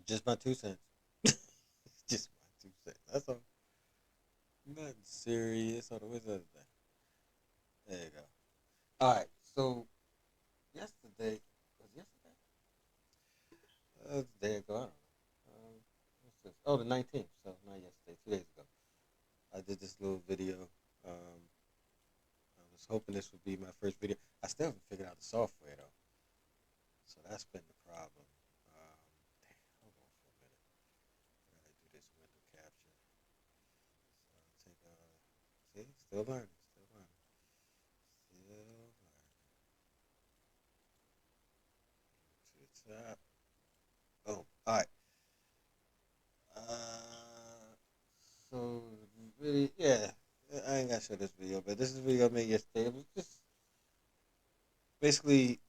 Just my 2 cents. Just my 2 cents. That's all. Nothing serious. Hold on, where's the other thing? There you go. All right. So yesterday was yesterday. There you go. I don't know. What's this? Oh, the 19th. So not yesterday. 2 days ago. I did this little video. I was hoping this would be my first video. I still haven't figured out the software though. So that's been the problem. Hold on for a minute. I gotta do this window capture. So I'll take see, still learning, still learning, still learning. To the top. Boom. All right. So really, yeah. I ain't gotta show this video, but this is a video I made yesterday. It was just basically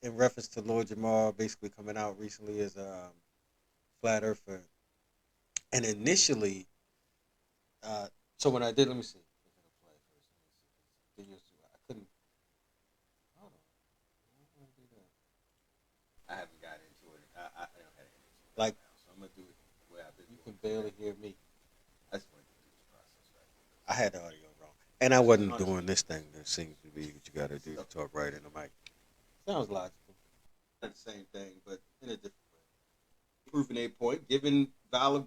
in reference to Lord Jamar, basically coming out recently as a flat earther. And initially, uh, so when I did, let me see. If it'll play first. Let me see. I couldn't. Hold on. Why don't I do that? I haven't got into it. I don't have it like now, so I'm gonna do it the way I've been. You can barely hear me. I just want to do this process right. I had the audio wrong, and I wasn't doing this thing that seems to be what you got to do to talk right in the mic. Sounds logical. Not the same thing, but in a different way. Proving a point, giving valid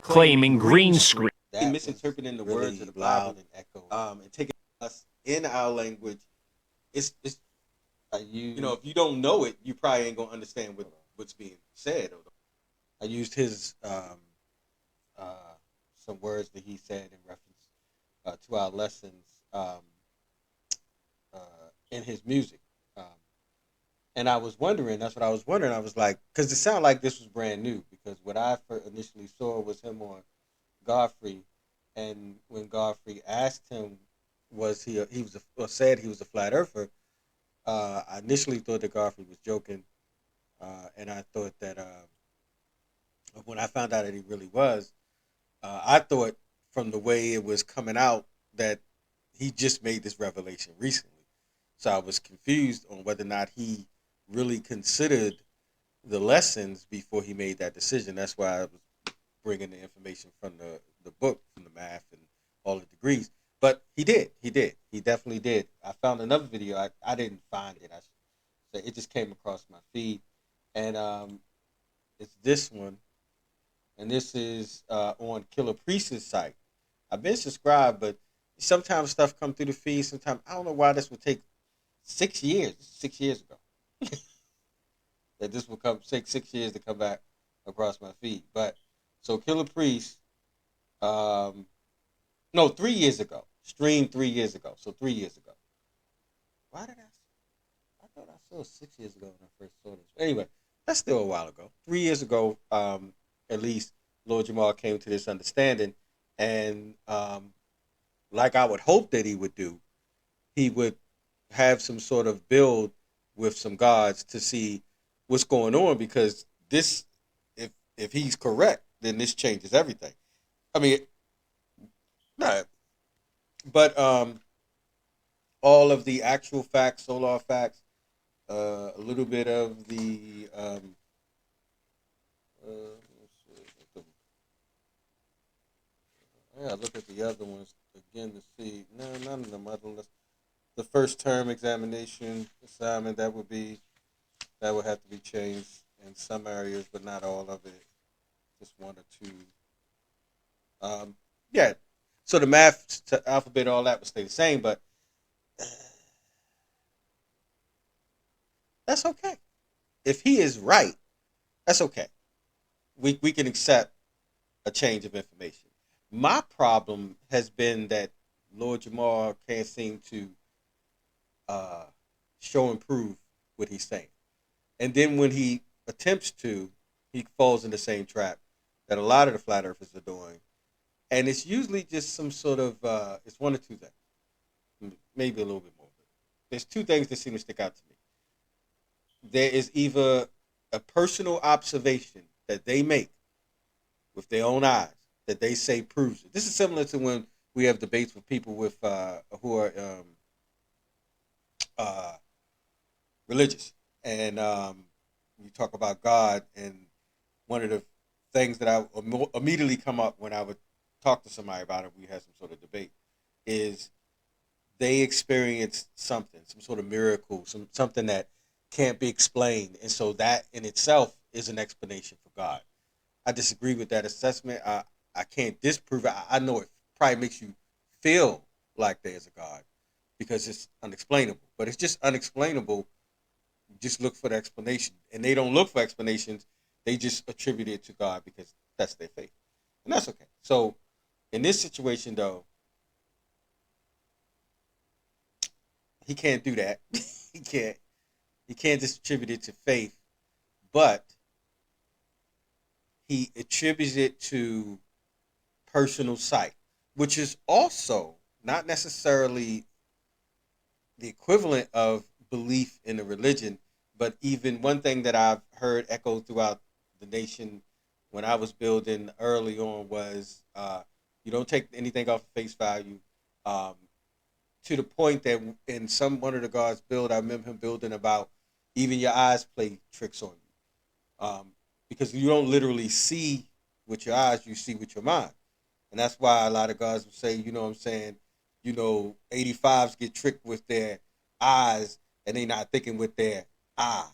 claiming green screen. Misinterpreting the really words of the Bible and taking us in our language. It's you know, if you don't know it, you probably ain't gonna understand what's being said. I used his some words that he said in reference to our lessons uh, in his music. Um, and I was wondering, that's what I was wondering. I was like, because it sounded like this was brand new, because what I initially saw was him on Godfrey, and when Godfrey asked him, was he was or said he was a flat earther, I initially thought that Godfrey was joking, and I thought that when I found out that he really was, I thought from the way it was coming out that he just made this revelation recently. So I was confused on whether or not he really considered the lessons before he made that decision. That's why I was bringing the information from the book, from the math and all the degrees. But he did. He did. He definitely did. I found another video. I didn't find it. It just came across my feed. And it's this one. And this is on Killer Priest's site. I've been subscribed, but sometimes stuff come through the feed. Sometimes I don't know why this would take 6 years. 6 years ago, that this will take 6 years to come back across my feed. But so Killer Priest, no, 3 years ago, streamed 3 years ago. So 3 years ago. Why did I thought I saw 6 years ago when I first saw this. Anyway, that's still a while ago. 3 years ago, at least Lord Jamar came to this understanding, and like I would hope that he would do, he would have some sort of build with some gods to see what's going on, because this, if he's correct, then this changes everything. I mean, not, but all of the actual facts, solar facts, a little bit of the yeah, look at the other ones again to see. No, none of them. The first term examination assignment, that would have to be changed in some areas, but not all of it. Just one or two. Yeah. So the math, to alphabet, all that would stay the same, but that's okay. If he is right, that's okay. We can accept a change of information. My problem has been that Lord Jamar can't seem to uh, show and prove what he's saying. And then when he attempts to, he falls in the same trap that a lot of the flat earthers are doing. And it's usually just some sort of, it's one or two things, maybe a little bit more. There's two things that seem to stick out to me. There is either a personal observation that they make with their own eyes that they say proves it. This is similar to when we have debates with people with who are uh, religious, and you talk about God, and one of the things that I immediately come up when I would talk to somebody about it, we had some sort of debate, is they experienced something, some sort of miracle, something that can't be explained, and so that in itself is an explanation for God. I disagree with that assessment. I can't disprove it. I know it probably makes you feel like there's a God because it's unexplainable, but it's just unexplainable. Just look for the explanation, and they don't look for explanations. They just attribute it to God because that's their faith, and that's okay. So in this situation, though, he can't do that. he can't. He can't just attribute it to faith, but he attributes it to personal sight, which is also not necessarily the equivalent of belief in a religion, but even one thing that I've heard echoed throughout the nation when I was building early on was you don't take anything off face value. Um, to the point that in some one of the guards build, I remember him building about even your eyes play tricks on you, because you don't literally see with your eyes, you see with your mind. And that's why a lot of guys will say, you know what I'm saying, 85s get tricked with their eyes and they not thinking with their eye.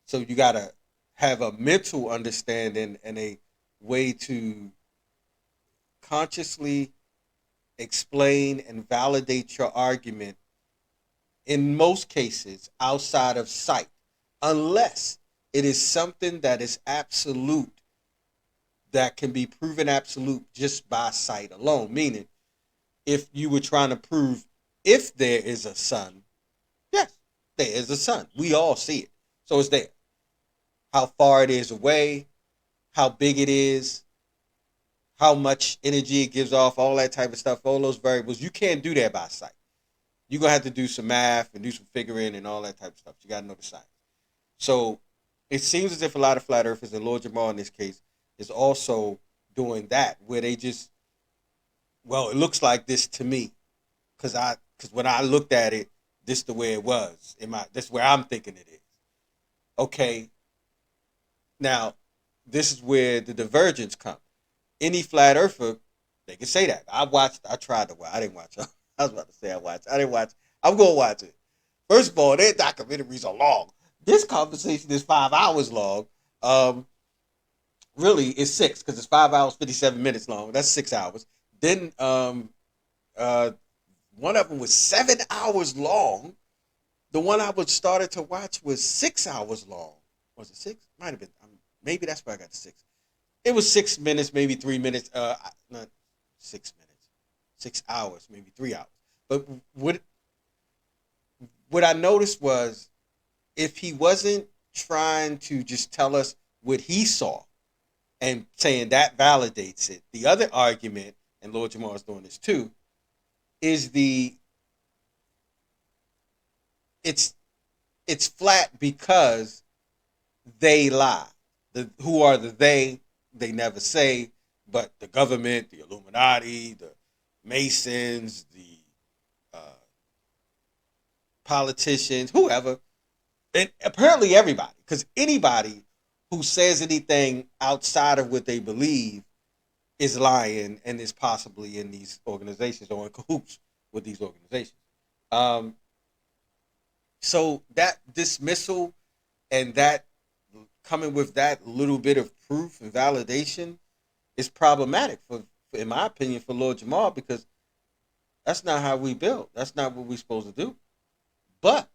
So you gotta have a mental understanding and a way to consciously explain and validate your argument in most cases outside of sight, unless it is something that is absolute, that can be proven absolute just by sight alone. Meaning, if you were trying to prove if there is a sun, yes, there is a sun. We all see it. So it's there. How far it is away, how big it is, how much energy it gives off, all that type of stuff, all those variables. You can't do that by sight. You're going to have to do some math and do some figuring and all that type of stuff. You got to know the science. So it seems as if a lot of flat earthers, and Lord Jamar in this case, is also doing that, where they just, well, it looks like this to me, because when I looked at it, this the way it was. This where I'm thinking it is. Okay, now this is where the divergence comes. Any flat earther, they can say that. I tried to watch. I didn't watch. I was about to say I watched. I didn't watch. I'm gonna watch it. First of all, their documentaries are long. This conversation is 5 hours long. Really, it's six because it's 5 hours 57 minutes long. That's 6 hours. Then uh, one of them was 7 hours long. The one I was started to watch was 6 hours long. Was it six? Might have been. Maybe that's where I got the six. It was 6 minutes, maybe 3 minutes. Not 6 minutes, 6 hours, maybe 3 hours. But what I noticed was if he wasn't trying to just tell us what he saw and saying that validates it, the other argument, and Lord Jamar is doing this too, is it's it's flat because they lie. Who are the they? They never say, but the government, the Illuminati, the Masons, the uh, politicians, whoever, and apparently everybody, because anybody who says anything outside of what they believe is lying and is possibly in these organizations or in cahoots with these organizations. Um, so that dismissal and that coming with that little bit of proof and validation is problematic in my opinion, for Lord Jamal, because that's not how we build. That's not what we're supposed to do. But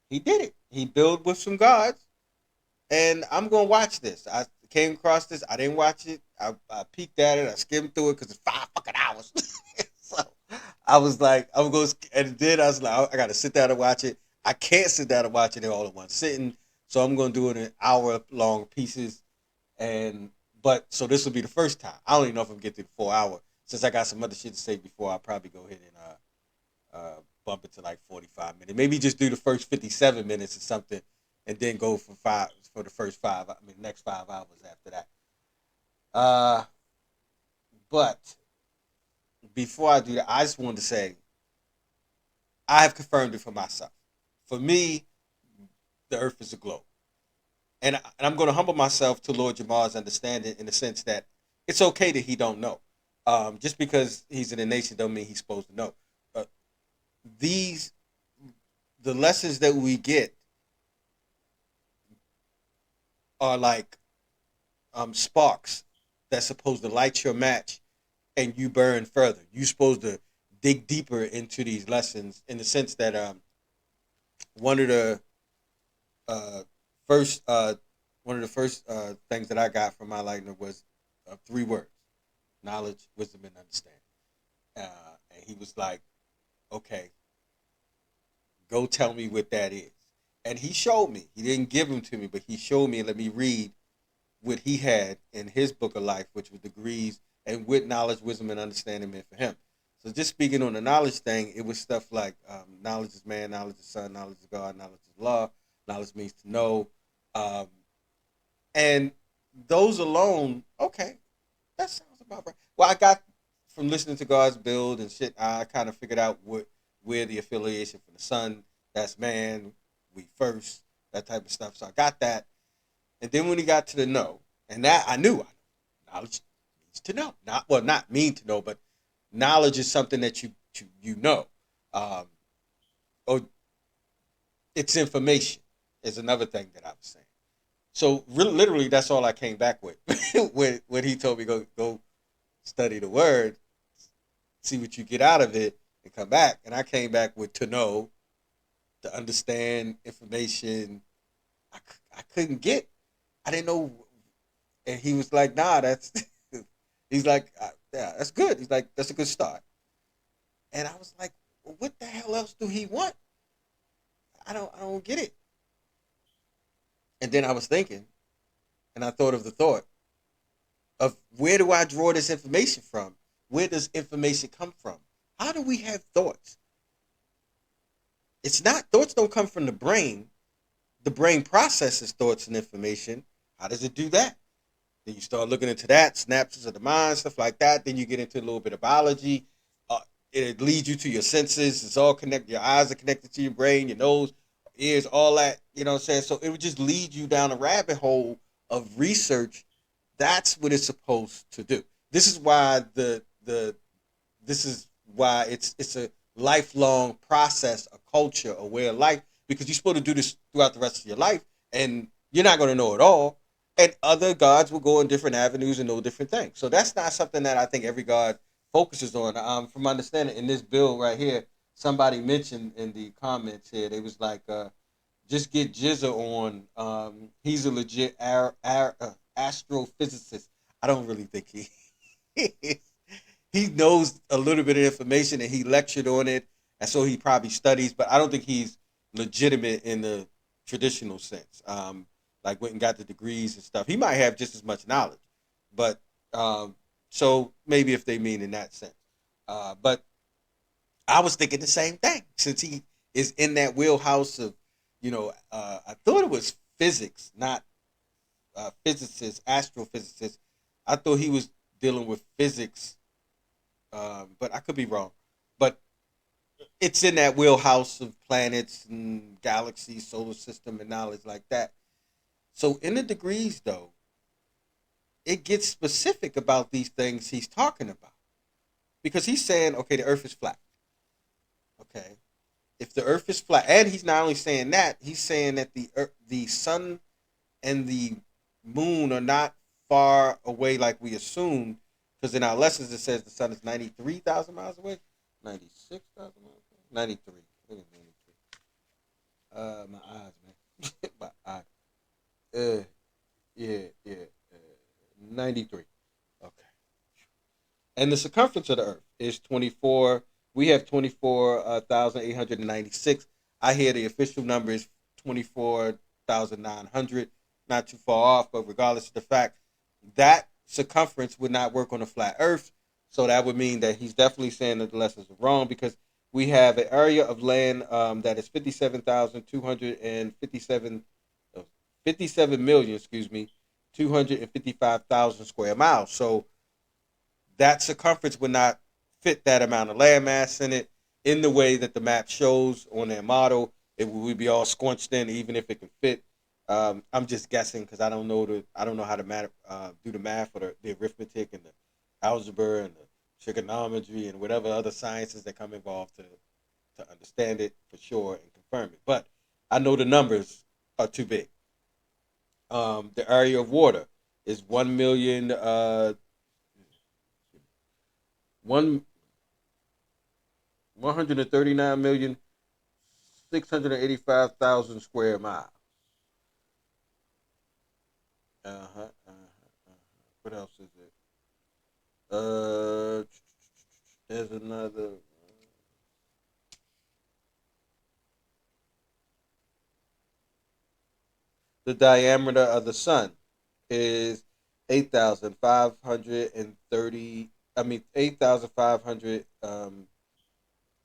he did it. He built with some gods, and I'm gonna watch this. I came across this. I didn't watch it. I peeked at it. I skimmed through it because it's 5 fucking hours. So I was like, I'm going, and then I was like, I got to sit down and watch it. I can't sit down and watch it all in one sitting, so I'm gonna do it in hour long pieces. And but so this will be the first time. I don't even know if I'm gonna get through the 4 hour. Since I got some other shit to say before, I'll probably go ahead and bump it to like 45 minutes. Maybe just do the first 57 minutes or something, and then go for the first five. I mean, next 5 hours after that. Uh, but before I do that, I just wanted to say I have confirmed it for myself. For me, the Earth is a globe. And I'm going to humble myself to Lord Jamar's understanding in the sense that it's okay that he don't know. Just because he's in a nation don't mean he's supposed to know. Uh, these the lessons that we get are like sparks that's supposed to light your match and you burn further. You're supposed to dig deeper into these lessons in the sense that one of the uh, first one of the first things that I got from my lightner was three words: knowledge, wisdom, and understanding. And he was like, "Okay, go tell me what that is." And he showed me. He didn't give them to me, but he showed me and let me read what he had in his book of life, which was degrees and what knowledge, wisdom, and understanding meant for him. So just speaking on the knowledge thing, it was stuff like knowledge is man, knowledge is son, knowledge is God, knowledge is law, knowledge means to know. Um, and those alone, okay, that sounds about right. Well, I got from listening to God's build and shit, I kind of figured out where the affiliation for the son, that's man, we first, that type of stuff. So I got that. And then when he got to the no, and that I knew, knowledge means to know. Not well, not mean to know, but knowledge is something that you know. Um, or it's information is another thing that I was saying. So really, literally, that's all I came back with when he told me go study the word, see what you get out of it, and come back. And I came back with to know, to understand information. I couldn't get. I didn't know. And he was like, "Nah, that's." He's like, "Yeah, that's good." He's like, "That's a good start." And I was like, well, "What the hell else do he want? I don't get it." And then I was thinking, and I thought of the thought of where do I draw this information from? Where does information come from? How do we have thoughts? It's not thoughts don't come from the brain. The brain processes thoughts and information. How does it do that? Then you start looking into that, synapses of the mind, stuff like that. Then you get into a little bit of biology. Uh, it leads you to your senses. It's all connected. Your eyes are connected to your brain, your nose, ears, all that. You know what I'm saying? So it would just lead you down a rabbit hole of research. That's what it's supposed to do. This is why this is why it's a lifelong process, a culture, a way of life, because you're supposed to do this throughout the rest of your life, and you're not going to know it all. And other gods will go in different avenues and know different things. So that's not something that I think every god focuses on. From my understanding, in this bill right here, somebody mentioned in the comments here, they was like, just get Jizza on. He's a legit astrophysicist. I don't really think he he knows a little bit of information and he lectured on it, and so he probably studies. But I don't think he's legitimate in the traditional sense. Like went and got the degrees and stuff. He might have just as much knowledge, but so maybe if they mean in that sense. But I was thinking the same thing since he is in that wheelhouse of, I thought it was physics, not physicist, astrophysicist. I thought he was dealing with physics, but I could be wrong. But it's in that wheelhouse of planets and galaxies, solar system, and knowledge like that. So in the degrees, though, it gets specific about these things he's talking about because he's saying, okay, the Earth is flat. Okay, if the Earth is flat, and he's not only saying that, he's saying that the sun and the moon are not far away like we assumed, because in our lessons it says the sun is 93,000 miles away, 96,000 miles away, 93. I think it's 93. My eyes, man, my eyes. Yeah, 93. Okay. And the circumference of the Earth is 24. We have 24,896. I hear the official number is 24,900. Not too far off, but regardless of the fact, that circumference would not work on a flat Earth. So that would mean that he's definitely saying that the lessons are wrong because we have an area of land that is 57,257 57 million, excuse me, 255,000 square miles. So that circumference would not fit that amount of landmass in it in the way that the map shows on their model. It would be all squunched in, even if it could fit. I'm just guessing because I don't know how to do the math or the arithmetic and the algebra and the trigonometry and whatever other sciences that come involved to understand it for sure and confirm it. But I know the numbers are too big. The area of water is 1 million one 139,685,000 square miles. Uh-huh, uh-huh. What else is it? Uh, there's another. The diameter of the sun is 8,530. I mean, 8,500.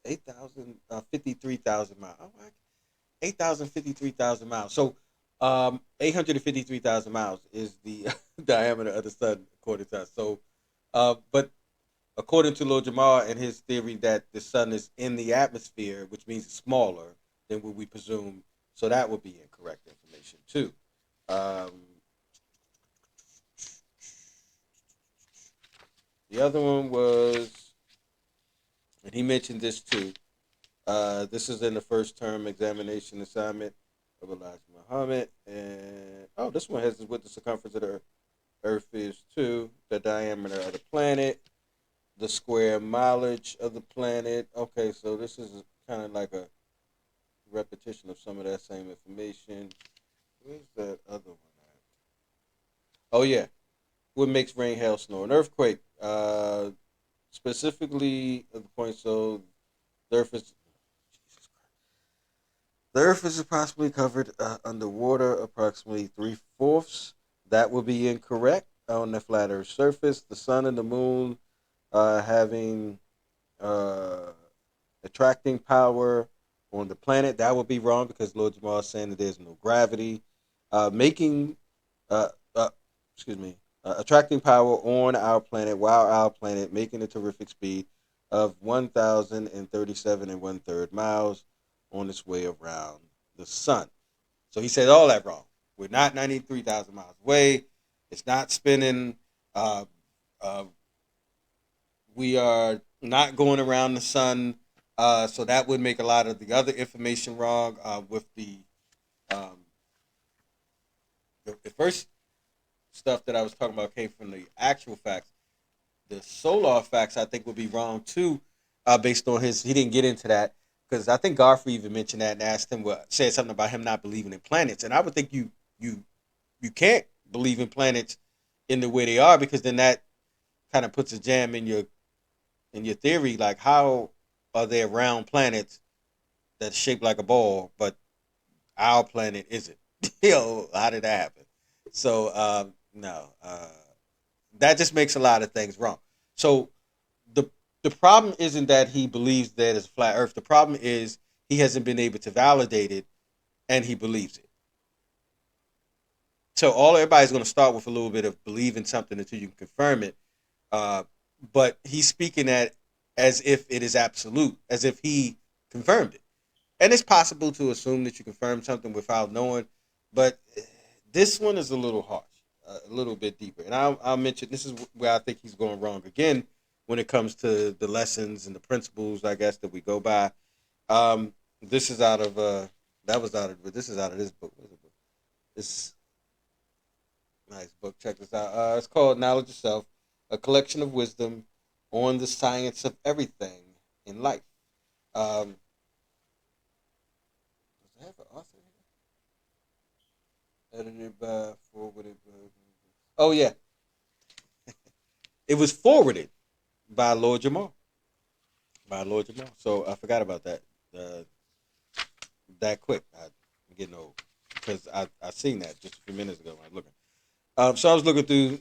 8,053,000 miles. Oh, 8,053,000 miles. So, 853,000 miles is the diameter of the sun, according to us. So, but according to Lord Jamar and his theory that the sun is in the atmosphere, which means it's smaller than what we presume, so that would be incorrect information too. Um, the other one was, and he mentioned this too. This is in the first term examination assignment of Elijah Muhammad, and oh, this one has what the circumference of the Earth is too, the diameter of the planet, the square mileage of the planet. Okay, so this is kind of like a repetition of some of that same information. Where's that other one at? Oh yeah, what makes rain, hail, snow, and earthquake? Specifically at the point, so the Earth is the Earth is approximately covered underwater, approximately three fourths. That would be incorrect on the flat Earth surface. The sun and the moon having uh, attracting power on the planet. That would be wrong because Lord Jamal is saying that there's no gravity. Making, uh, uh, excuse me, attracting power on our planet while our planet making a terrific speed of 1,037 and one third miles on its way around the sun. So he said all that wrong. We're not 93,000 miles away. It's not spinning. Uh, uh, we are not going around the sun. So that would make a lot of the other information wrong. With um, the first stuff that I was talking about came from the actual facts. The solar facts I think would be wrong too, based on his. He didn't get into that because I think Godfrey even mentioned that and asked him what said something about him not believing in planets. And I would think you you can't believe in planets in the way they are because then that kind of puts a jam in your theory. Like how are there round planets that's shaped like a ball, but our planet isn't? How did that happen? So no, that just makes a lot of things wrong. So the the problem isn't that he believes that it's flat Earth. The problem is he hasn't been able to validate it, and he believes it. So all everybody's going to start with a little bit of believing something until you can confirm it. Uh, but he's speaking at as if it is absolute, as if he confirmed it. And it's possible to assume that you confirm something without knowing, but this one is a little harsh, a little bit deeper. And I'll mention this is where I think he's going wrong again when it comes to the lessons and the principles, I guess, that we go by. This is out of that was out of but this is out of this book. What is it? This nice book. Check this out. It's called Knowledge Itself, a collection of wisdom on the science of everything in life. Um, does it have an author here? Edited by, forwarded by. Oh yeah, it was forwarded by Lord Jamar. By Lord Jamar. So I forgot about that. Uh, that quick. I'm getting old because I seen that just a few minutes ago when I was looking. So I was looking through,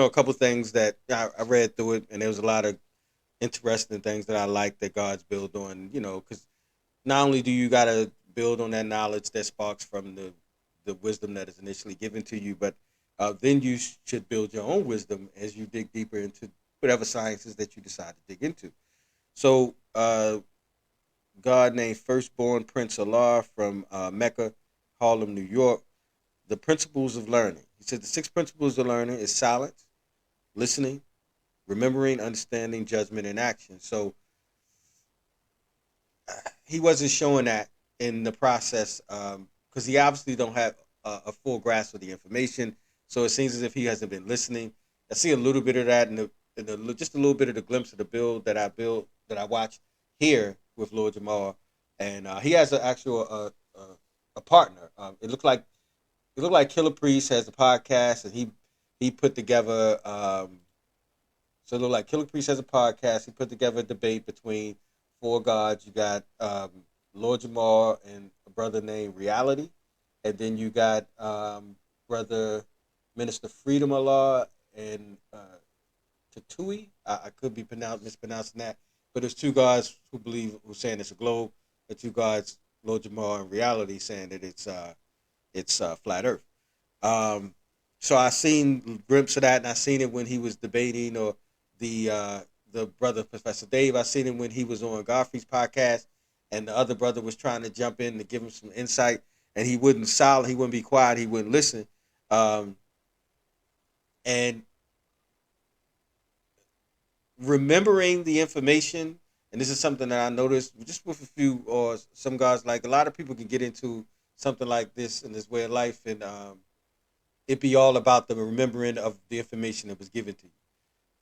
a couple things that I read through it, and there was a lot of interesting things that I like that God's built on. Because not only do you got to build on that knowledge that sparks from the wisdom that is initially given to you, but then you should build your own wisdom as you dig deeper into whatever sciences that you decide to dig into. So, God named firstborn Prince Allah from Mecca, Harlem, New York. the principles of learning. He said the six principles of learning is silence, listening, remembering, understanding, judgment, and action. So he wasn't showing that in the process because he obviously don't have a full grasp of the information. So it seems as if he hasn't been listening. I see a little bit of that in the just a little bit of the glimpse of the build that I watched here with Lord Jamar, and he has an actual a partner. It looked like Killer Priest has a podcast, and he put together. So it looked like Killer Priest has a podcast. He put together a debate between four gods. You got Lord Jamar and a brother named Reality, and then you got brother Minister Freedom Allah and Tatui. I could be mispronouncing that, but there's two gods who saying it's a globe, and two gods, Lord Jamar and Reality, saying that it's flat Earth. Um, so I seen glimpses of that, and I seen it when he was debating, or the brother Professor Dave. I seen him when he was on Godfrey's podcast, and the other brother was trying to jump in to give him some insight, and he wouldn't solid. He wouldn't be quiet. He wouldn't listen. Um, and remembering the information, and this is something that I noticed just with a few or some guys. Like a lot of people can get into something like this in this way of life, and it be all about the remembering of the information that was given to you,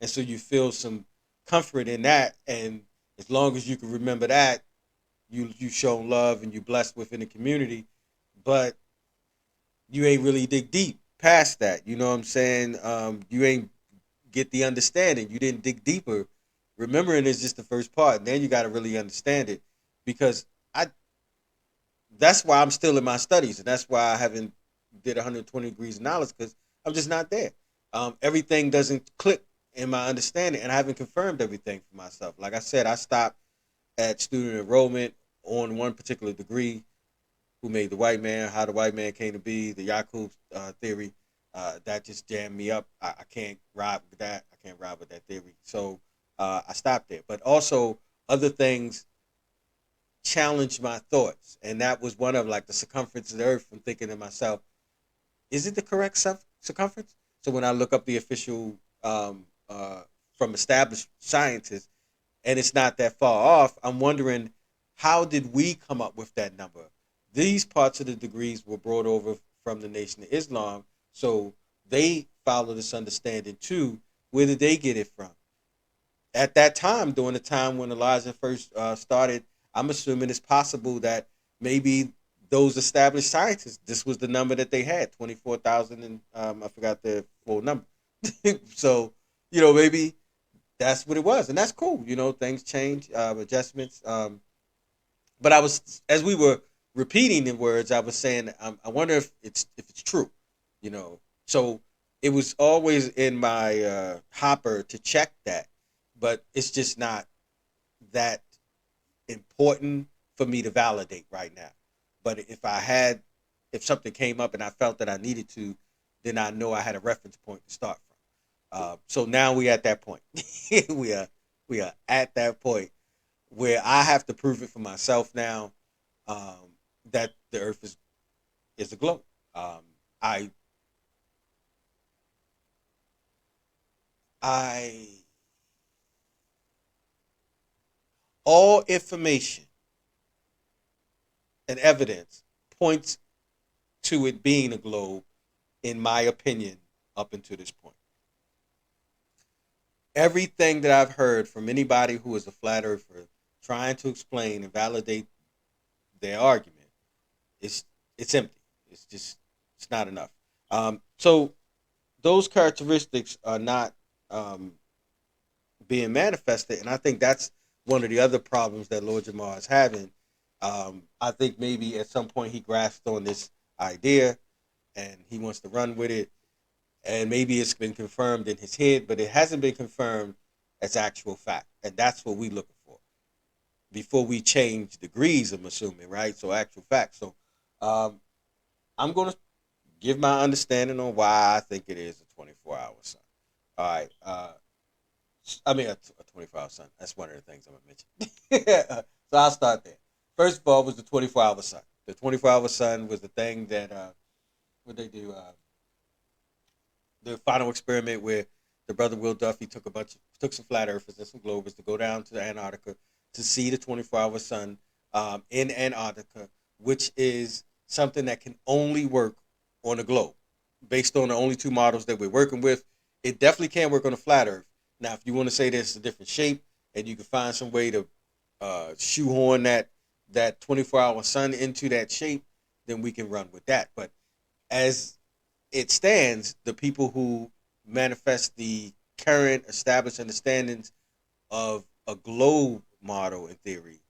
and so you feel some comfort in that. And as long as you can remember that, you show love and you blessed within the community, but you ain't really dig deep past that. You know what I'm saying? You ain't get the understanding. You didn't dig deeper. Remembering is just the first part. And then you got to really understand it, because I. That's why I'm still in my studies, and that's why I haven't did 120 degrees of knowledge, because I'm just not there. Everything doesn't click in my understanding, and I haven't confirmed everything for myself. Like I said, I stopped at student enrollment on one particular degree. Who made the white man? How the white man came to be? The Yakub theory. That just jammed me up. I can't ride with that. I can't ride with that theory. So I stopped there. But also other things challenged my thoughts, and that was one of like the circumference of the Earth. I'm thinking to myself, is it the correct circumference? So when I look up the official from established scientists, and it's not that far off, I'm wondering, how did we come up with that number? These parts of the degrees were brought over from the Nation of Islam, so they follow this understanding too. Where did they get it from? At that time, during the time when Elijah first started, I'm assuming it's possible that maybe those established scientists, this was the number that they had, 24,000, and I forgot the full number. So, maybe that's what it was, and that's cool. Things change, adjustments. But as we were repeating the words, I was saying, I wonder if it's true. So it was always in my hopper to check that, but it's just not that important for me to validate right now. But if something came up and I felt that I needed to, then I know I had a reference point to start from. So now we at that point. we are we are at that point where I have to prove it for myself now, that the Earth is a globe. I I all information and evidence points to it being a globe, in my opinion, up until this point. Everything that I've heard from anybody who is a flat earther trying to explain and validate their argument, it's it's empty. It's not enough. So those characteristics are not um, being manifested, and I think that's one of the other problems that Lord Jamar is having. I think maybe at some point he grasped on this idea and he wants to run with it, and maybe it's been confirmed in his head, but it hasn't been confirmed as actual fact, and that's what we're looking for before we change degrees. I'm assuming, right? So actual fact. So um, I'm going to give my understanding on why I think it is a 24-hour sun. All right. I mean, a 24-hour sun. That's one of the things I'm going to mention. So I'll start there. First of all, was the 24-hour sun. The 24-hour sun was the thing that what they do, the final experiment where the brother Will Duffy took some flat earthers and some globers to go down to Antarctica to see the 24-hour sun in Antarctica, which is something that can only work on a globe. Based on the only two models that we're working with, it definitely can't work on a flat Earth. Now, if you want to say there's a different shape and you can find some way to shoehorn that 24-hour sun into that shape, then we can run with that. But as it stands, the people who manifest the current established understandings of a globe model in theory,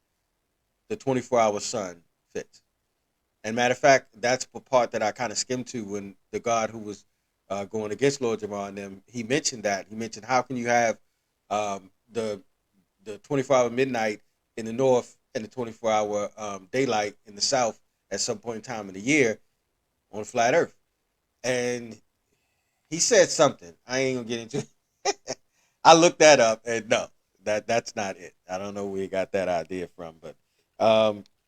the 24-hour sun fits. And matter of fact, that's the part that I kind of skimmed to when the God who was going against Lord Jamar and them, he mentioned that. He mentioned how can you have the 24-hour midnight in the north and the 24-hour daylight in the south at some point in time in the year on flat Earth. And he said something. I ain't gonna get into it. I looked that up and no, that's not it. I don't know where he got that idea from, but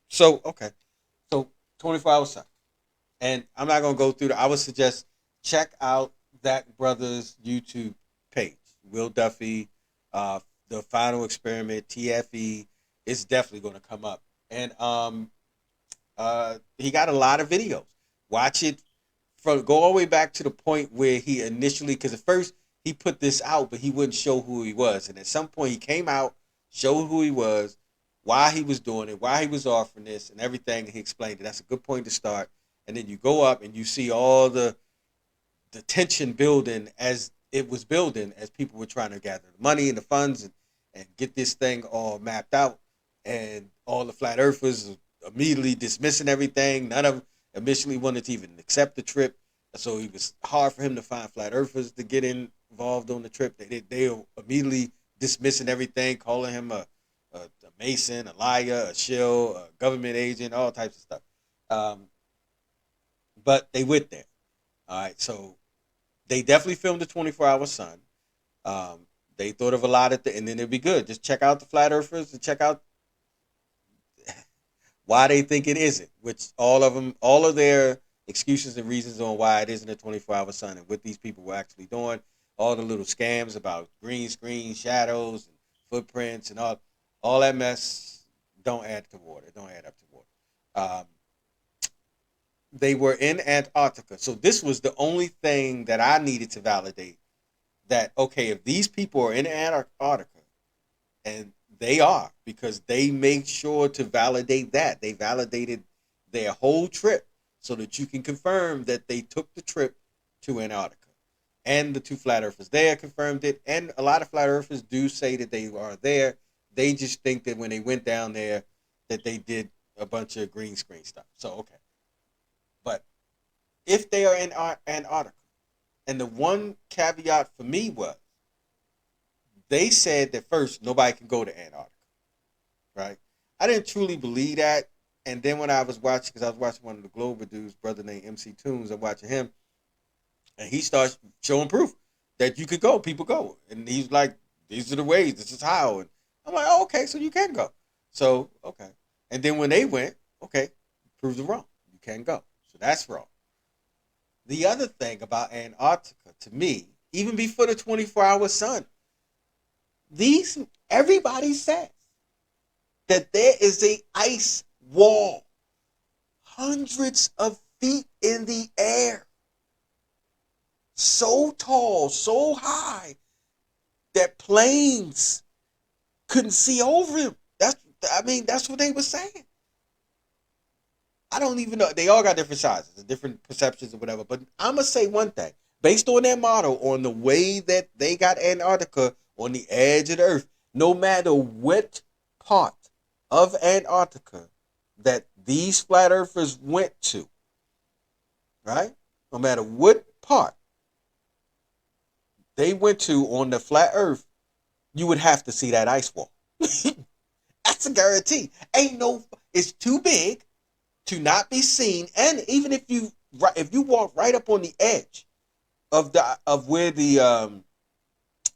so okay. So 24-hour sun. And I'm not gonna go through I would suggest check out that brother's YouTube page. Will Duffy, the final experiment, TFE, is definitely gonna come up. And he got a lot of videos. Watch it from go all the way back to the point where he initially, because at first he put this out, but he wouldn't show who he was. And at some point he came out, showed who he was, why he was doing it, why he was offering this, and everything. And he explained it. That's a good point to start. And then you go up and you see all the tension building as it was building, as people were trying to gather the money and the funds and get this thing all mapped out. And all the flat earthers immediately dismissing everything. None of them initially wanted to even accept the trip. So it was hard for him to find flat earthers to get involved on the trip. They were immediately dismissing everything, calling him a mason, a liar, a shill, a government agent, all types of stuff. Um, but they went there. All right, so they definitely filmed the 24-hour sun. They thought of a lot of things, and then it'd be good. Just check out the flat earthers and check out why they think it isn't. Which all of them, all of their excuses and reasons on why it isn't a 24-hour sun, and what these people were actually doing. All the little scams about green screen shadows and footprints and all that mess don't add to water. Don't add up to water. Um, they were in Antarctica. So this was the only thing that I needed to validate that, okay, if these people are in Antarctica, and they are, because they made sure to validate that. They validated their whole trip so that you can confirm that they took the trip to Antarctica. And the two flat earthers there confirmed it. And a lot of flat earthers do say that they are there. They just think that when they went down there that they did a bunch of green screen stuff. So, okay. But if they are in Antarctica, and the one caveat for me was they said that first nobody can go to Antarctica, right? I didn't truly believe that. And then when I was watching, because I was watching one of the Global dudes, brother named MC Tunes, I'm watching him, and he starts showing proof that you could go, people go. And he's like, these are the ways, this is how. And I'm like, oh, okay, so you can go. So, okay. And then when they went, okay, proves it wrong. You can go. So that's wrong. The other thing about Antarctica, to me, even before the 24-hour sun, these everybody says that there is a ice wall hundreds of feet in the air, so tall, so high that planes couldn't see over him. That's what they were saying. I don't even know. They all got different sizes and different perceptions or whatever. But I'm gonna say one thing, based on their model, on the way that they got Antarctica on the edge of the Earth, no matter what part of Antarctica that these flat earthers went to, right? No matter what part they went to on the flat Earth, you would have to see that ice wall. That's a guarantee. Ain't no. It's too big to not be seen. And even if you walk right up on the edge of where the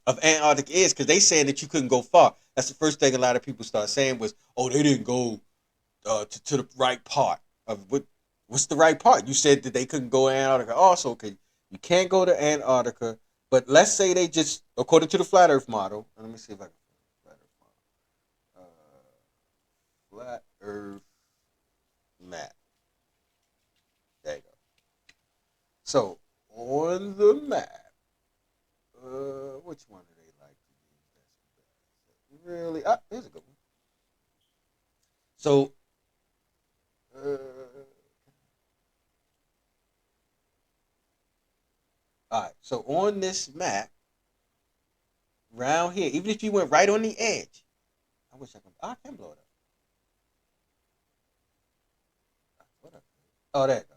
of Antarctica is, because they saying that you couldn't go far. That's the first thing a lot of people start saying was, oh, they didn't go to the right part of what. What's the right part? You said that they couldn't go to Antarctica. Also, okay, you can't go to Antarctica, but let's say they just, according to the flat Earth model, and let me see if I can find flat Earth map. There you go. So on the map, which one do they like to use? Really? Ah, here's a good one. So, all right. So on this map, round here, even if you went right on the edge, I wish I could. I can blow it up. Oh, there you go.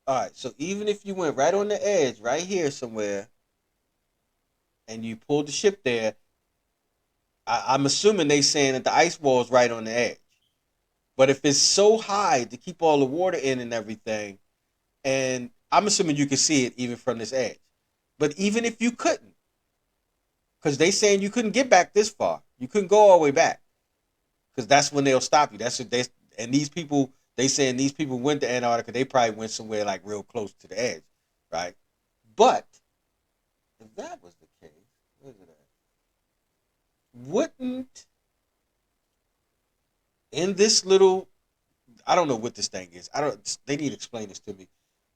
All right. So even if you went right on the edge, right here somewhere, and you pulled the ship there, I'm assuming they saying that the ice wall is right on the edge. But if it's so high to keep all the water in and everything, and I'm assuming you can see it even from this edge. But even if you couldn't, because they saying you couldn't get back this far, you couldn't go all the way back, because that's when they'll stop you. That's what they, and these people, they saying these people went to Antarctica, they probably went somewhere like real close to the edge, right? But if that was the case, where's it at? Wouldn't in this little, I don't know what this thing is. I don't. They need to explain this to me.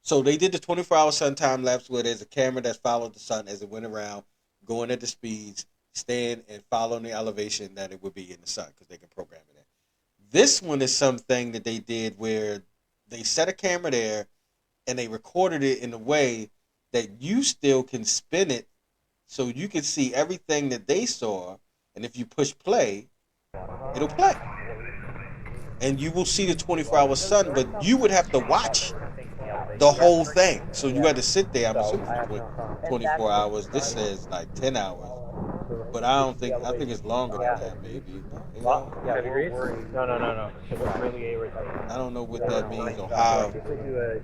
So they did the 24-hour sun time lapse where there's a camera that followed the sun as it went around, going at the speeds, staying and following the elevation that it would be in the sun because they can program it in. This one is something that they did where they set a camera there and they recorded it in a way that you still can spin it so you can see everything that they saw. And if you push play, it'll play. And you will see the 24-hour sun, but you would have to watch the whole thing. So you had to sit there. I'm assuming for 24 hours. This says like 10 hours, but I don't think. I think it's longer than that. Maybe no 8 hours. Yeah, degrees? No, no, no, no. So it's really a I don't know what that means or how. If we do a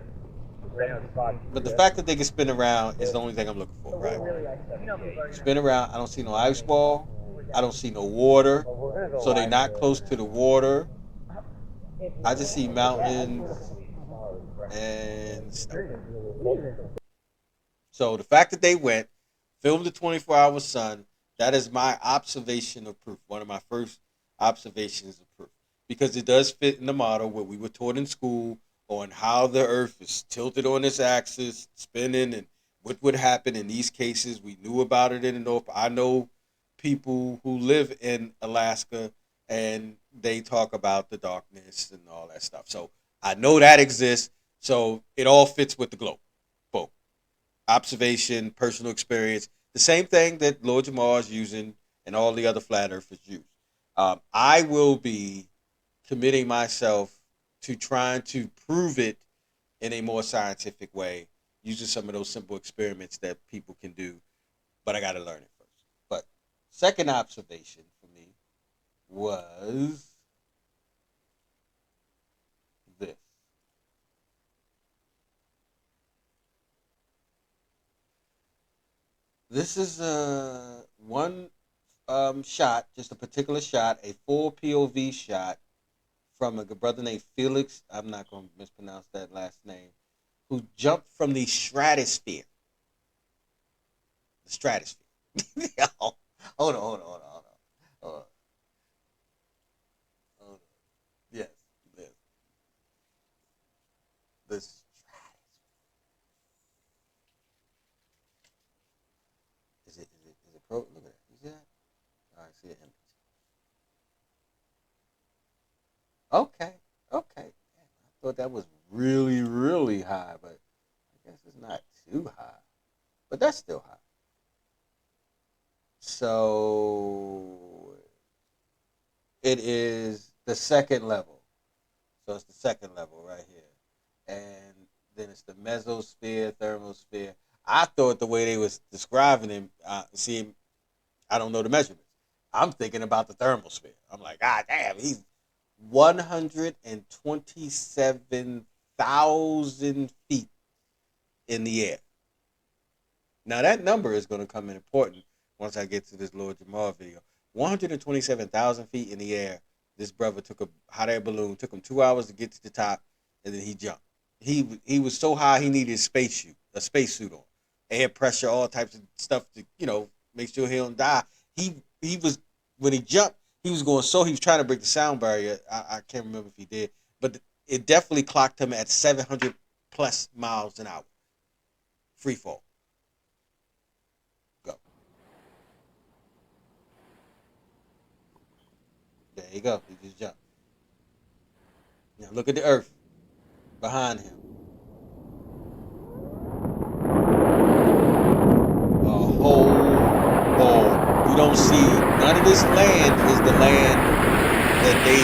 random spot But the fact that they can spin around is the only thing I'm looking for, right? Spin around. I don't see no ice wall. I don't see no water. So they're not close to the water. I just see mountains and snow. So the fact that they went, filmed the 24-hour sun, that is my observation of proof. One of my first observations of proof. Because it does fit in the model what we were taught in school on how the earth is tilted on its axis, spinning, and what would happen in these cases. We knew about it in the North. I know people who live in Alaska and they talk about the darkness and all that stuff. So I know that exists. So it all fits with the globe. Boom. Observation, personal experience, the same thing that Lord Jamar is using and all the other flat earthers use. I will be committing myself to trying to prove it in a more scientific way using some of those simple experiments that people can do, but I got to learn it first. But second observation for me was this. This is one shot, just a particular shot, a full POV shot from a brother named Felix. I'm not going to mispronounce that last name. Who jumped from the stratosphere? The stratosphere. hold on, hold on, hold on, hold on, hold on. Hold on. Yes, yes. The is it pro? Look at that. You see that? All right, see the image. Okay, okay. I thought that was really, really high, but I guess it's not too high. But that's still high. So it is the second level. So it's the second level right here. And then it's the mesosphere, thermosphere. I thought the way they was describing him, see, I don't know the measurements. I'm thinking about the thermosphere. I'm like, God damn, he's 127,000 feet in the air. Now that number is going to come in important once I get to this Lord Jamar video. 127,000 feet in the air This brother took a hot air balloon. Took him 2 hours to get to the top, and then he jumped. He was so high he needed a spacesuit on, air pressure, all types of stuff to make sure he don't die. He was when he jumped, he was going so he was trying to break the sound barrier. I can't remember if he did, but it definitely clocked him at 700 plus miles an hour. Free fall. Go. There you go. He just jumped. Now look at the earth behind him. A whole ball. You don't see none of this land is the land that they.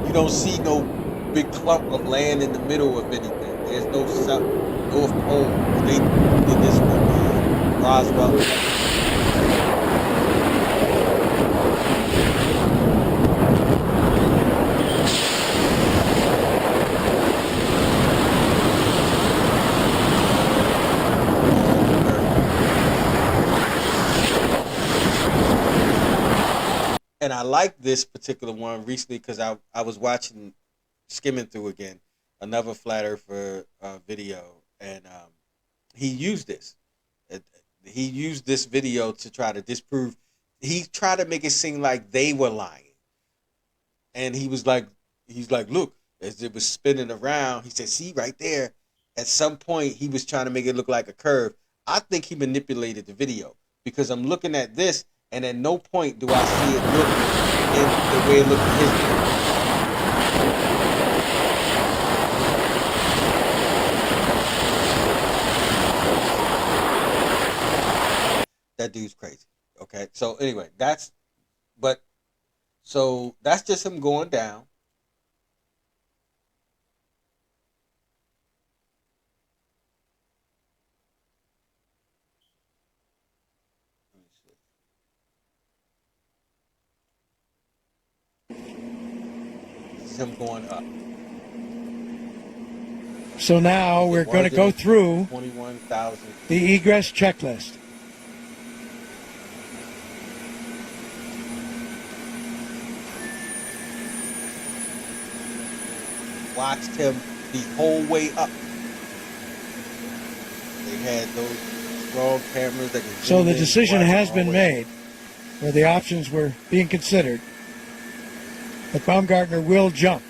You don't see no big clump of land in the middle of anything. There's no south, North Pole. They did this with Roswell. And I like this particular one recently because I was skimming through again, another flat earther video, and he used this. He used this video to try to disprove. He tried to make it seem like they were lying, and he's like, look, as it was spinning around, he said, see right there. At some point, he was trying to make it look like a curve. I think he manipulated the video because I'm looking at this. And at no point do I see it look in the way it looked in his video. That dude's crazy. Okay. So anyway, that's just him going down. Him going up. So now we're going to go through 21,000 the egress checklist. Watched him the whole way up. They had those strong cameras that can. So the decision has been made, where the options were being considered. But Baumgartner will jump.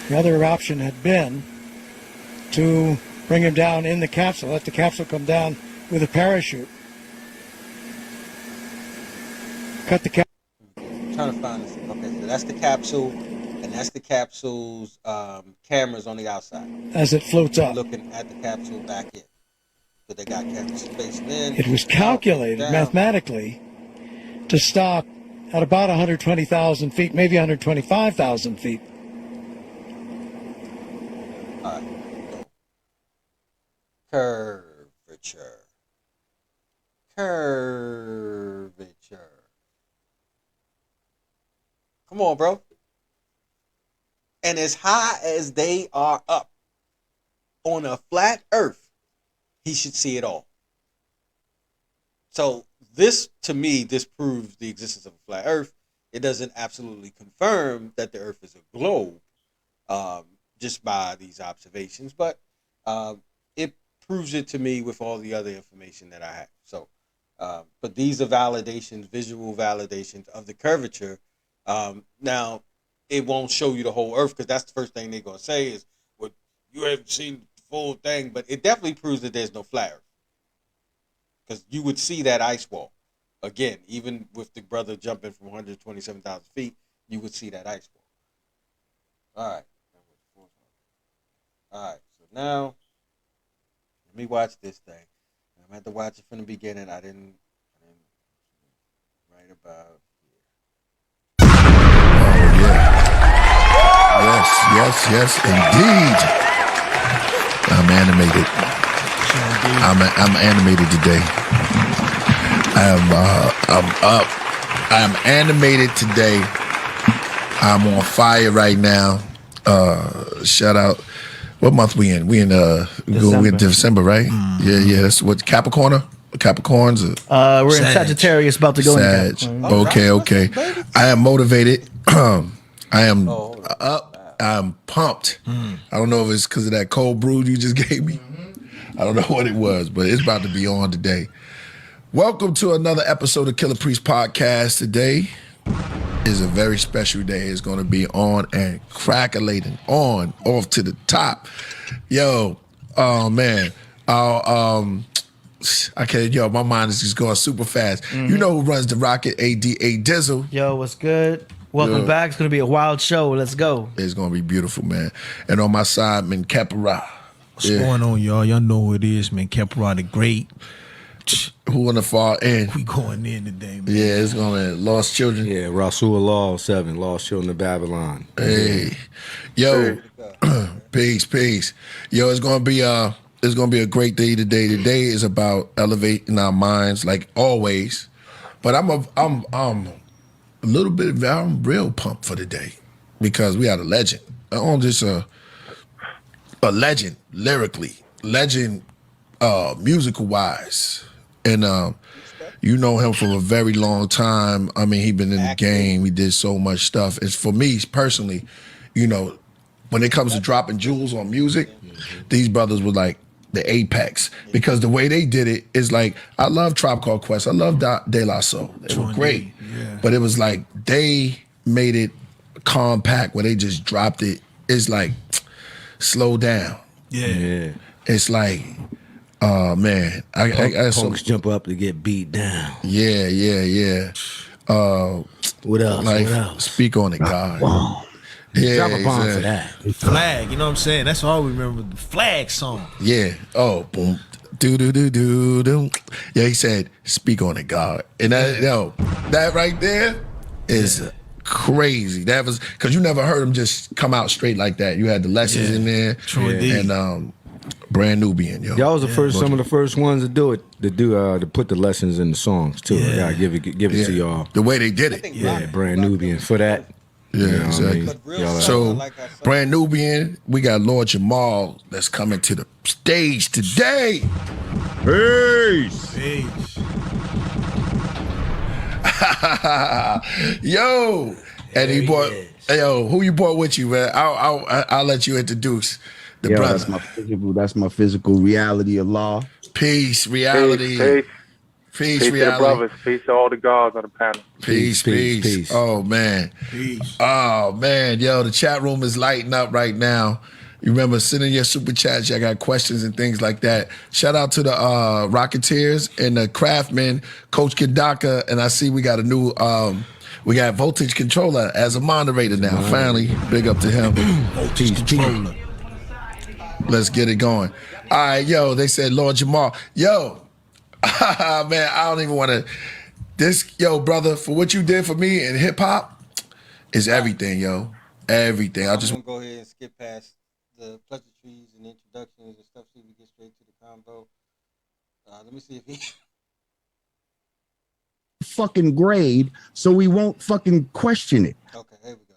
The other option had been to bring him down in the capsule, let the capsule come down with a parachute. Cut the capsule. I'm trying to find this. Okay, so that's the capsule, and that's the capsule's cameras on the outside. As it floats up. Looking at the capsule back in. So they got cameras spacing in. It was calculated mathematically to stop at about 120,000 feet, maybe 125,000 feet. All right. Curvature. Come on, bro. And as high as they are up on a flat earth, he should see it all. So this, to me, disproves the existence of a flat earth. It doesn't absolutely confirm that the earth is a globe just by these observations, but it proves it to me with all the other information that I have. So, but these are validations, visual validations of the curvature. Now, it won't show you the whole earth because that's the first thing they're going to say is, well, you haven't seen the full thing, but it definitely proves that there's no flat earth. Because you would see that ice wall. Again, even with the brother jumping from 127,000 feet, you would see that ice wall. All right. All right. So now, let me watch this thing. I'm going to have to watch it from the beginning. I didn't right about here. Oh, yeah. Yes, indeed. I'm animated. I'm animated today. I'm up. I'm animated today. I'm on fire right now. Shout out. What month we in? We in December, right? Mm-hmm. Yeah. That's what Capricorn. Capricorns? We're in Sag. Sagittarius, about to go Sag. into Capricorn. Okay. Baby. I am motivated. I am Oh, hold on. up. I'm pumped. I don't know if it's because of that cold brew you just gave me. I don't know what it was, but it's about to be on today. Welcome to another episode of Killer Priest Podcast. Today is a very special day. It's going to be on and crackulating on, off to the top. Yo, oh man. I can't, my mind is just going super fast. You know who runs the Rocket, ADA Dizzle. Yo, what's good? Welcome back. It's going to be a wild show. Let's go. It's going to be beautiful, man. And on my side, man, Capra. What's going on, y'all? Y'all know who it is, man. Capricorn the Great. Who on the far end? We going in today, man. Yeah, it's going to Lost Children. Yeah, Rasul Law 7, Lost Children of Babylon. Hey. Yo, peace. Yo, it's going to be a great day today. Today is about elevating our minds, like always. But I'm real pumped for today because we had a legend. On just a legend lyrically, legend musical wise, and you know him for a very long time. I mean, he been in the game. He did so much stuff. It's for me personally, when it comes to dropping jewels on music, these brothers were like the apex because the way they did it is like, I love Tribe Called Quest. I love De La Soul. They were great. Yeah. But it was like they made it compact where they just dropped it. It's like, slow down. Yeah. It's like, oh man. Punks jump up to get beat down. Yeah. What else? Like, what else? speak on it, God. Yeah, Drop a bomb for that. Flag, you know what I'm saying? That's all we remember, the Flag song. Yeah. Oh, boom. Do. Yeah, he said, speak on it, God. And that right there is crazy. That was because you never heard him just come out straight like that. You had the lessons in there. True indeed. And Brand Nubian, yo. Y'all was some of the first ones to do it, to put the lessons in the songs too. Yeah. I gotta give it to y'all. The way they did it. Yeah, Brand Nubian for that. Yeah, exactly. Y'all So, Brand Nubian, we got Lord Jamar that's coming to the stage today. Peace. Yo, and he brought. Yo, who you brought with you, man? I'll let you introduce the brother. That's my physical reality of law. Peace, reality. Peace, to the reality. brothers. Peace to all the gods on the panel. Peace. Oh man. Peace. Oh man, yo, the chat room is lighting up right now. You remember sending your super chats, y'all got questions and things like that. Shout out to the Rocketeers and the Craftmen, Coach Kidaka, and I see we got a new we got Voltage Controller as a moderator now. Finally, big up to him. Voltage Controller. Let's get it going. All right, yo, they said Lord Jamar. Yo, man, I don't even want to. Yo, brother, for what you did for me in hip hop is everything, yo. Everything. I'm gonna go ahead and skip past the pleasantries and introductions and stuff so we get straight to the combo. Let me see if he. Fucking grade, so we won't fucking question it. Okay, here we go.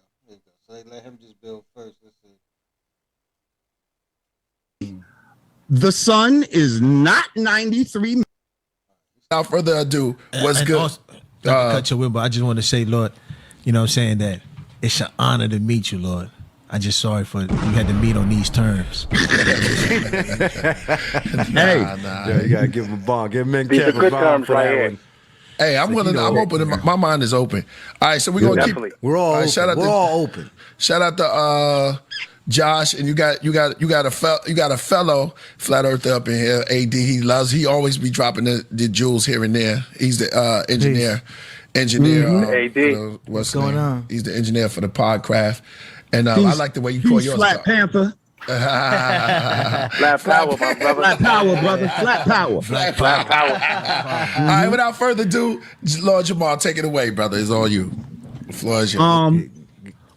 So they let him just build first. Let's see. The sun is not 93. Without further ado, what's And good? also, not to cut your whip, but I just want to say, Lord, you know what I'm saying, that it's an honor to meet you, Lord. I just sorry for you had to meet on these terms. Hey, Yeah, you gotta give him a bomb. Give him These are good terms for right that here. one. Hey, I'm open. My mind is open. All right, so we're gonna keep. Definitely. We're all All right, open. shout out We're to- all open. Shout out to Josh, and you got a fellow flat earther up in here. AD, he always be dropping the jewels here and there. He's the engineer. AD. What's going on? He's the engineer for the Podcraft, and I like the way you call peace, yours. Flat Panther. Flat power, my brother. Flat power, brother. Flat power. Flat power. All right, without further ado, Lord Jamar, take it away, brother. It's all you. The floor is yours.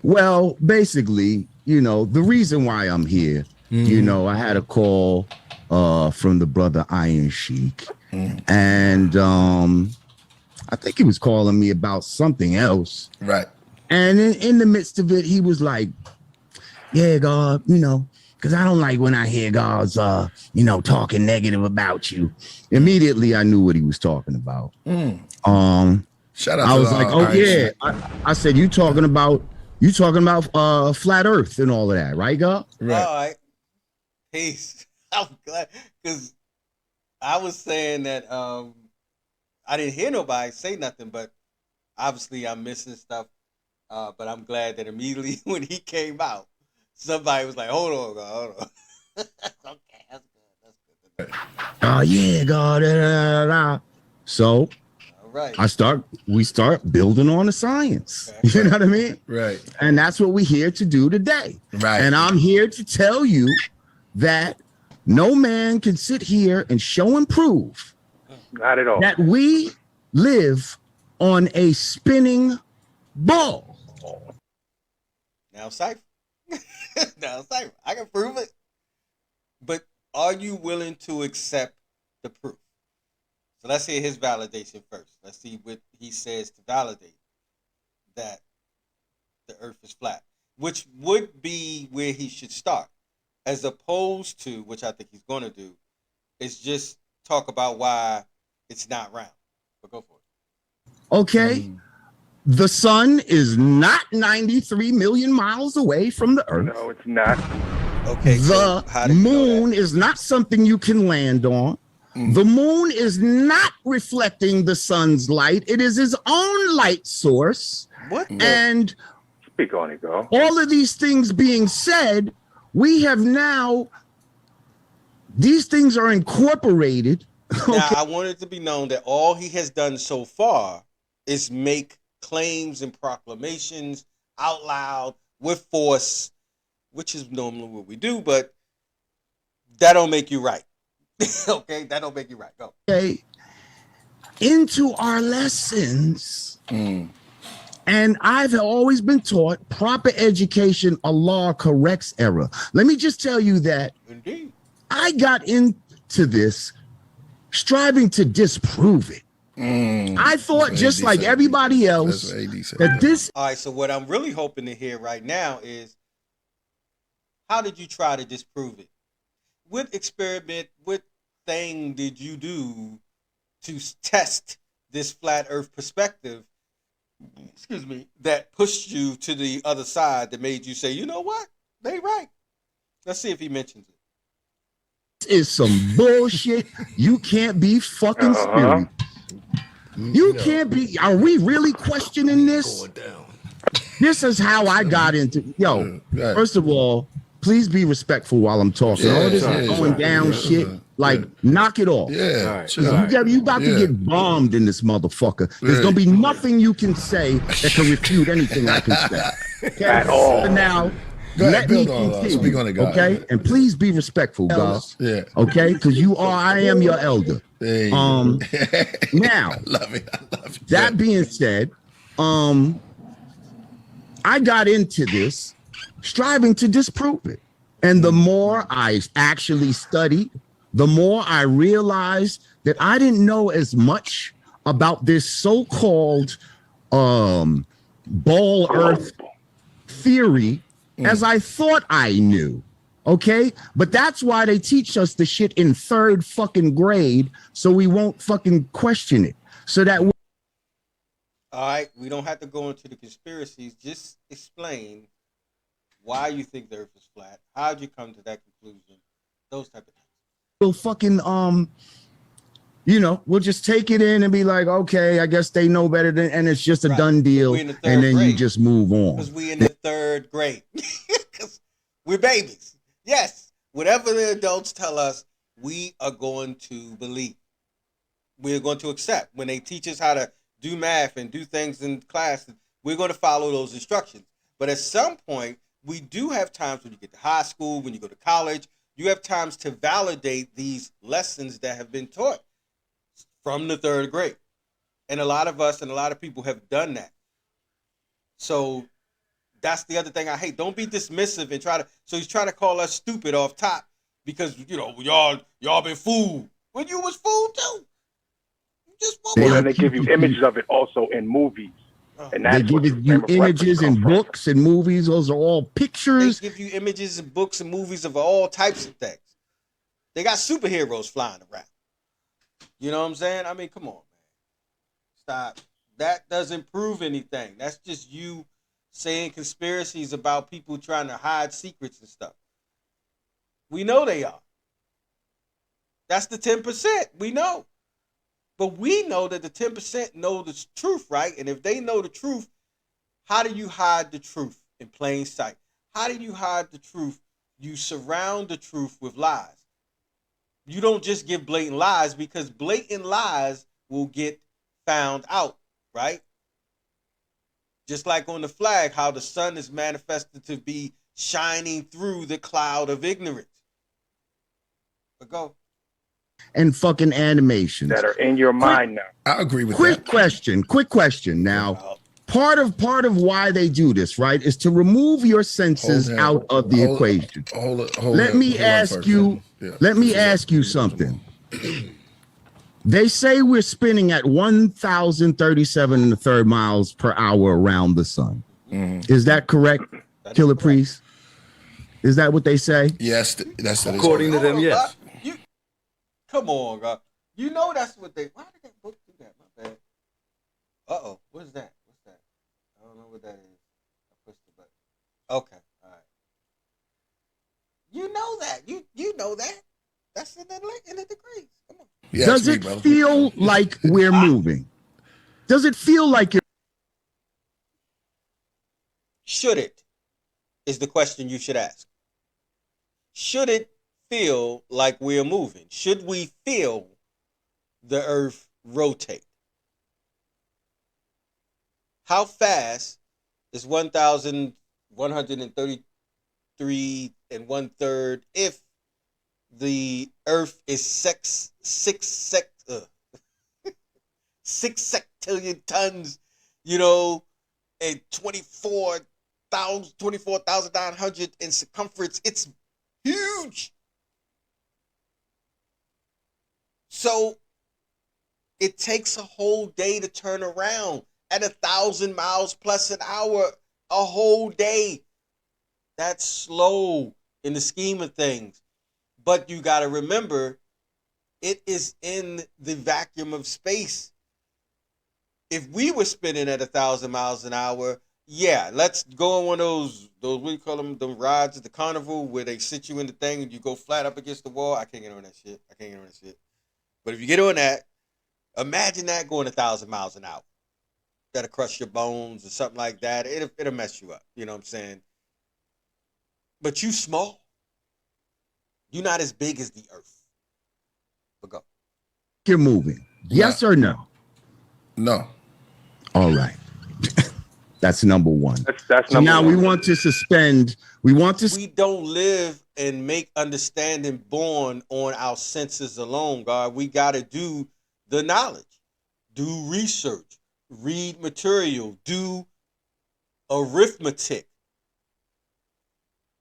Well, basically, the reason why I'm here, I had a call from the brother Iron Sheik, and I think he was calling me about something else. Right. And in the midst of it, he was like, yeah, God, because I don't like when I hear God's, talking negative about you. Immediately, I knew what he was talking about. Shout out I to was like, oh Iron yeah. Sheik. I said, you talking about flat Earth and all of that, right, God? Right. All right. Peace. I'm glad because I was saying that I didn't hear nobody say nothing, but obviously I'm missing stuff. But I'm glad that immediately when he came out, somebody was like, "Hold on, God, hold on." Okay, that's good. That's good. Oh yeah, God. Da, da, da, da. So All right. we start building on the science. Okay. You know what I mean? Right. And that's what we're here to do today. Right. And I'm here to tell you that no man can sit here and show and prove Not at all. that we live on a spinning ball. Now, Cipher. Now, Cipher. I can prove it. But are you willing to accept the proof? So let's hear his validation first. Let's see what he says to validate that the earth is flat, which would be where he should start, as opposed to, which I think he's going to do, is just talk about why it's not round. But go for it. Okay. The sun is not 93 million miles away from the earth. No, it's not. Okay. So The how do you know moon that? is not something you can land on. The moon is not reflecting the sun's light. It is his own light source. What? And Speak on it, girl. all of these things being said, we have now, these things are incorporated. Now, I want it to be known that all he has done so far is make claims and proclamations out loud with force, which is normally what we do, but that don't make you right. Okay, that don't make you right. Go. Okay, into our lessons. And I've always been taught proper education, Allah corrects error. Let me just tell you that Indeed. I got into this striving to disprove it. I thought, That's just what like AD everybody said. else, That's what AD said. that this All right, so what I'm really hoping to hear right now is, how did you try to disprove it? What experiment, what thing did you do to test this flat earth perspective, excuse me, that pushed you to the other side, that made you say, you know what, they right? Let's see if he mentions it. is some bullshit. You can't be fucking serious. You can't be. Are we really questioning this? This is how I got into. Yo, Right. first of all, please be respectful while I'm talking. All this going down shit, like knock it off. Yeah. You about to get bombed in this motherfucker. There's gonna be nothing you can say that can refute anything I can say. Okay? At all. So now, Go let ahead, me build on that. continue. Speak on it, God. Okay, and please be respectful, guys. Yeah. Okay, because I am your elder. Hey. Now, I love it. that being said, I got into this striving to disprove it. And the more I actually studied, the more I realized that I didn't know as much about this so-called ball earth theory as I thought I knew. Okay, but that's why they teach us the shit in third fucking grade, so we won't fucking question it. So that All right, we don't have to go into the conspiracies. Just explain why you think the earth is flat. How'd you come to that conclusion? Those type of things. we'll fucking we'll just take it in and be like, okay, I guess they know better than, and it's just a Right. done deal, We in the third and then you grade. just move Because on. we in the third grade. Because we're babies. Yes, whatever the adults tell us, we are going to believe. We're going to accept. When they teach us how to do math and do things in class, we're going to follow those instructions. But at some point, we do have times when you get to high school, when you go to college, you have times to validate these lessons that have been taught from the third grade. And a lot of us and a lot of people have done that. So that's the other thing I hate. Don't be dismissive and so he's trying to call us stupid off top because, y'all been fooled. Well, you was fooled too. You just woke Well, Yeah. then they give you images of it also in movies. And They that's give what you you remember breakfast images come in from. books and movies. Those are all They pictures. give you images and books and movies of all types of things. They got superheroes flying around. You know what I'm saying? I mean, come on, man. Stop. That doesn't prove anything. That's just you saying conspiracies about people trying to hide secrets and stuff. We know they are. That's the 10%. We know. But we know that the 10% know the truth, right? And if they know the truth, how do you hide the truth in plain sight? How do you hide the truth? You surround the truth with lies. You don't just give blatant lies, because blatant lies will get found out, right? Just like on the flag, how the sun is manifested to be shining through the cloud of ignorance. But go. And fucking animations. That are in your Quick, mind now. I agree with quick that. question. Now, part of why they do this, right, is to remove your senses out of the equation. Let me ask you. Let me ask you something. They say we're spinning at 1,037 and a third miles per hour around the sun. Is that correct, Killer Priest? Is that what they say? Yes, that's According to them, yes. You, come on, God. You know that's what they. Why did that book do that? My bad. Uh-oh. What is that? What's that? I don't know what that is. I pushed the button. Okay. All right. You know that. You know that. That's in the degrees. Come on. Yeah, Does it feel like we're moving? Does it feel like you're? Should it? Is the question you should ask. Should it feel like we're moving? Should we feel the earth rotate? How fast is 1,133 and 1/3 if the earth is 6 sextillion tons, and 24,900 in circumference? It's huge. So it takes a whole day to turn around at 1,000 miles plus an hour. A whole day. That's slow in the scheme of things. But you got to remember, it is in the vacuum of space. If we were spinning at 1,000 miles an hour, yeah, let's go on one of those what do you call them, the rides at the carnival where they sit you in the thing and you go flat up against the wall. I can't get on that shit. But if you get on that, imagine that going 1,000 miles an hour. That'll crush your bones or something like that. It'll mess you up. You know what I'm saying? But you small. You're not as big as the earth. But go. You're moving. Yes or no? No. All right. That's number one. That's so number now one. we want to suspend. We don't live and make understanding born on our senses alone, God. We got to do the knowledge, do research, read material, do arithmetic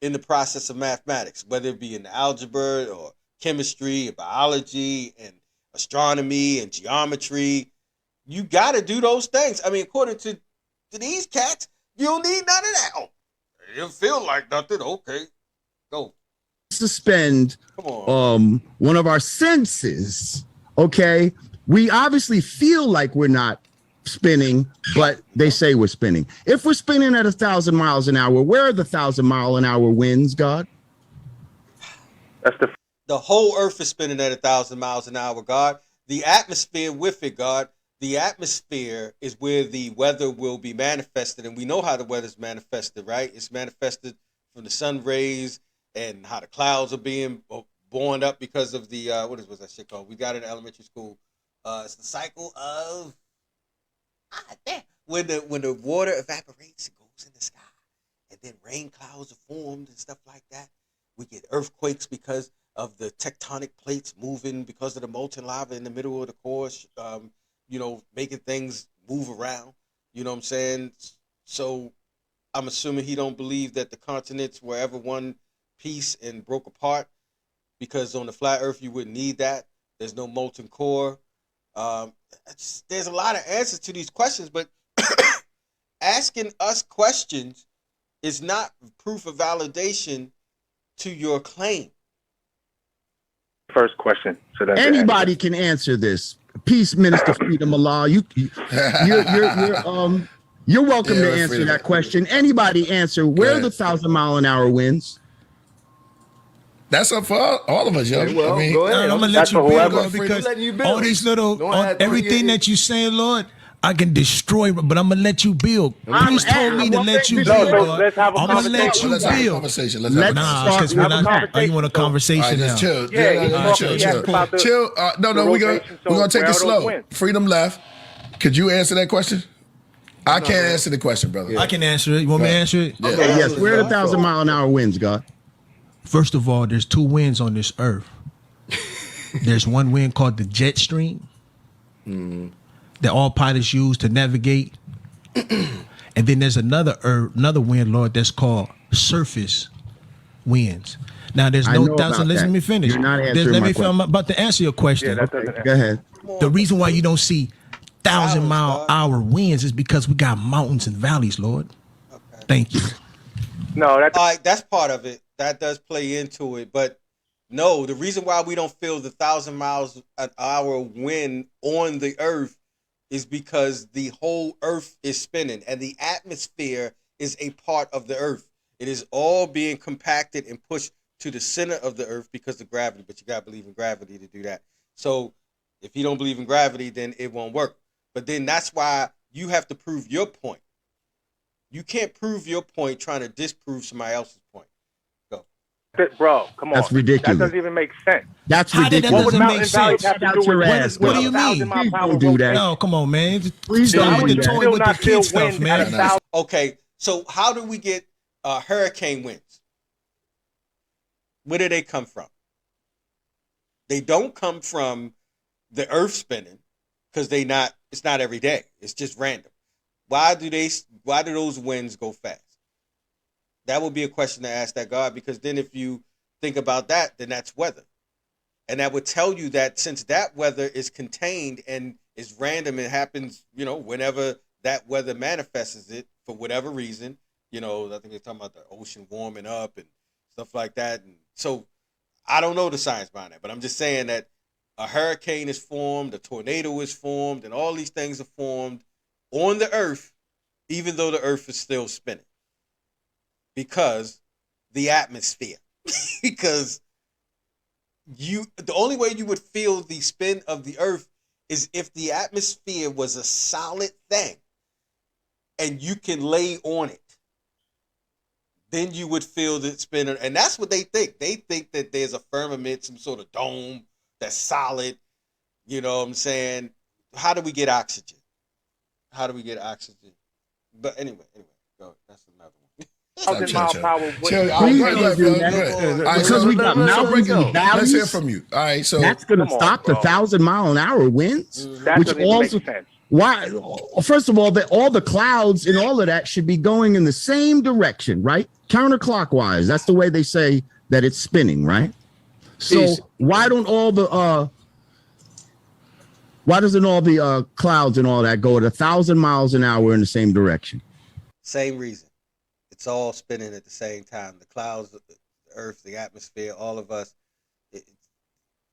in the process of mathematics, whether it be in algebra or chemistry, or biology, and astronomy and geometry. You got to do those things. I mean, according to these cats, you don't need none of that. Oh, it don't feel like nothing. Okay, go. Suspend one of our senses. Okay, we obviously feel like we're not spinning, but they say we're spinning. If we're spinning at 1,000 miles an hour, where are the 1,000-mile-an-hour winds, God? That's the whole earth is spinning at 1,000 miles an hour, God. The atmosphere with it, God. The atmosphere is where the weather will be manifested, and we know how the weather's manifested, right? It's manifested from the sun rays and how the clouds are being born up because of the what was that shit called? We got it in elementary school. It's the cycle of when the water evaporates and goes in the sky, and then rain clouds are formed and stuff like that. We get earthquakes because of the tectonic plates moving because of the molten lava in the middle of the core. Making things move around. You know what I'm saying? So I'm assuming he don't believe that the continents were ever one piece and broke apart, because on the flat earth you wouldn't need that. There's no molten core. There's a lot of answers to these questions, but asking us questions is not proof of validation to your claim. First question. So that's Anybody can answer this. Peace, Minister Freedom Allah. You're welcome to answer that question. Anybody answer where the 1,000-mile-an-hour winds? That's up for all of us, yo. Okay, well, go ahead. I'm gonna let That's you for build, whoever. Lord, because letting you build. all these little, Don't have to everything create- that you saying, Lord, I can destroy, but I'm gonna let you build. Priest told me to let you No, build, so God. let's have a I'm gonna let conversation. you Let's have a build. conversation. Let's Nah, start because with when that. I you want a All right, conversation now. just chill. Yeah, he's All right, talking. chill, He asked chill. about the Chill. No, the we're gonna rotation, so we're gonna take where it are those slow. winds? Freedom left. Could you answer that question? I can't answer the question, brother. I can answer it. You want me to answer it? Yeah. Okay, yes. Where are the 1,000-mile-an-hour winds, God? First of all, there's two winds on this earth. There's one wind called the jet stream that all pilots use to navigate. And then there's another wind, Lord, that's called surface winds. Now, there's I no know thousand. about Let that. me finish. You're not answering my question. I'm about to answer your question. Yeah, that doesn't. Go ahead. The reason why you don't see 1,000 mile God. hour winds is because we got mountains and valleys, Lord. Okay. Thank you. No, that's All right, that's part of it. That does play into it, but no, the reason why we don't feel the 1,000 miles an hour wind on the earth is because the whole earth is spinning and the atmosphere is a part of the earth. It is all being compacted and pushed to the center of the earth because of gravity, but you got to believe in gravity to do that. So if you don't believe in gravity, then it won't work. But then that's why you have to prove your point. You can't prove your point trying to disprove somebody else's point. Go. bro. Come on, That's ridiculous. That doesn't even make sense. That's How did that ridiculous. What would doesn't mountain make valleys sense? have to Out do your with ass, What do you brother. mean? Please don't do that. No, come on, man. Please Stop don't with do the that. toy with the feel kid stuff, wind man. at 1,000. Okay, so how do we get hurricane winds? Where do they come from? They don't come from the earth spinning because it's not every day. It's just random. Why do those winds go fast? That would be a question to ask that God, because then if you think about that, then that's weather. And that would tell you that since that weather is contained and is random, it happens, whenever that weather manifests it for whatever reason. I think they're talking about the ocean warming up and stuff like that. And so I don't know the science behind that, but I'm just saying that a hurricane is formed, a tornado is formed, and all these things are formed on the earth, even though the earth is still spinning. Because the atmosphere. Because the only way you would feel the spin of the earth is if the atmosphere was a solid thing and you can lay on it. Then you would feel the spin. And that's what they think. They think that there's a firmament, some sort of dome that's solid. You know what I'm saying? How do we get oxygen? But anyway, go. That's another one. 1,000 mile per hour. Please don't do that. Because we got mountains and Let's hear valleys. from you. All right, so That's going to Come on, stop the bro. 1,000-mile-an-hour winds. That Which doesn't even also, make sense. why? First of all, all the clouds and all of that should be going in the same direction, right? Counterclockwise. That's the way they say that it's spinning, right? So Peace. why doesn't all the clouds and all that go at 1,000 miles an hour in the same direction? Same reason. It's all spinning at the same time. The clouds, the earth, the atmosphere, all of us,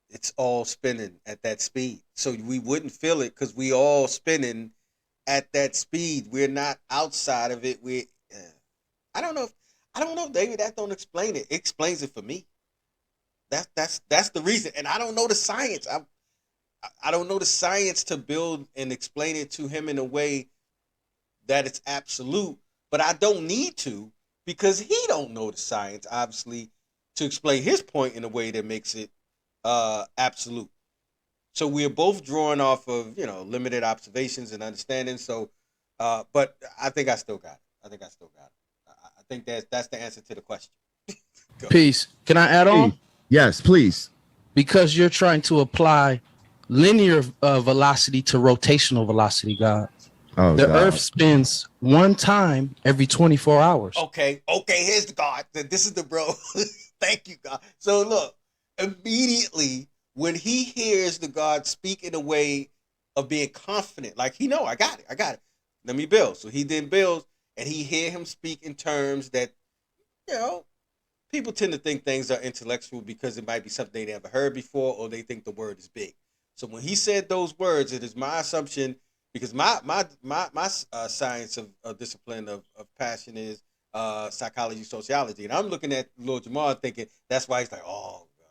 it's all spinning at that speed. So we wouldn't feel it because we all spinning at that speed. We're not outside of it. I don't know, David. That don't explain it. It explains it for me. That's the reason. And I don't know the science. I don't know the science to build and explain it to him in a way that it's absolute. But I don't need to, because he don't know the science, obviously, to explain his point in a way that makes it absolute. So we're both drawing off of, limited observations and understanding. So, but I think I still got it. I think that's the answer to the question. Peace. Can I add on? Yes, please. Because you're trying to apply linear velocity to rotational velocity, God. Oh, The God. Earth spins one time every 24 hours. Okay, here's the God. This is the bro. Thank you, God. So look, immediately when he hears the God speak in a way of being confident, like I got it. Let me build. So he then builds, and he hear him speak in terms that, you know, people tend to think things are intellectual because it might be something they never heard before, or they think the word is big. So when he said those words, it is my assumption, because my science of discipline of passion is psychology, sociology, and I'm looking at Lord Jamar thinking that's why he's like, oh God,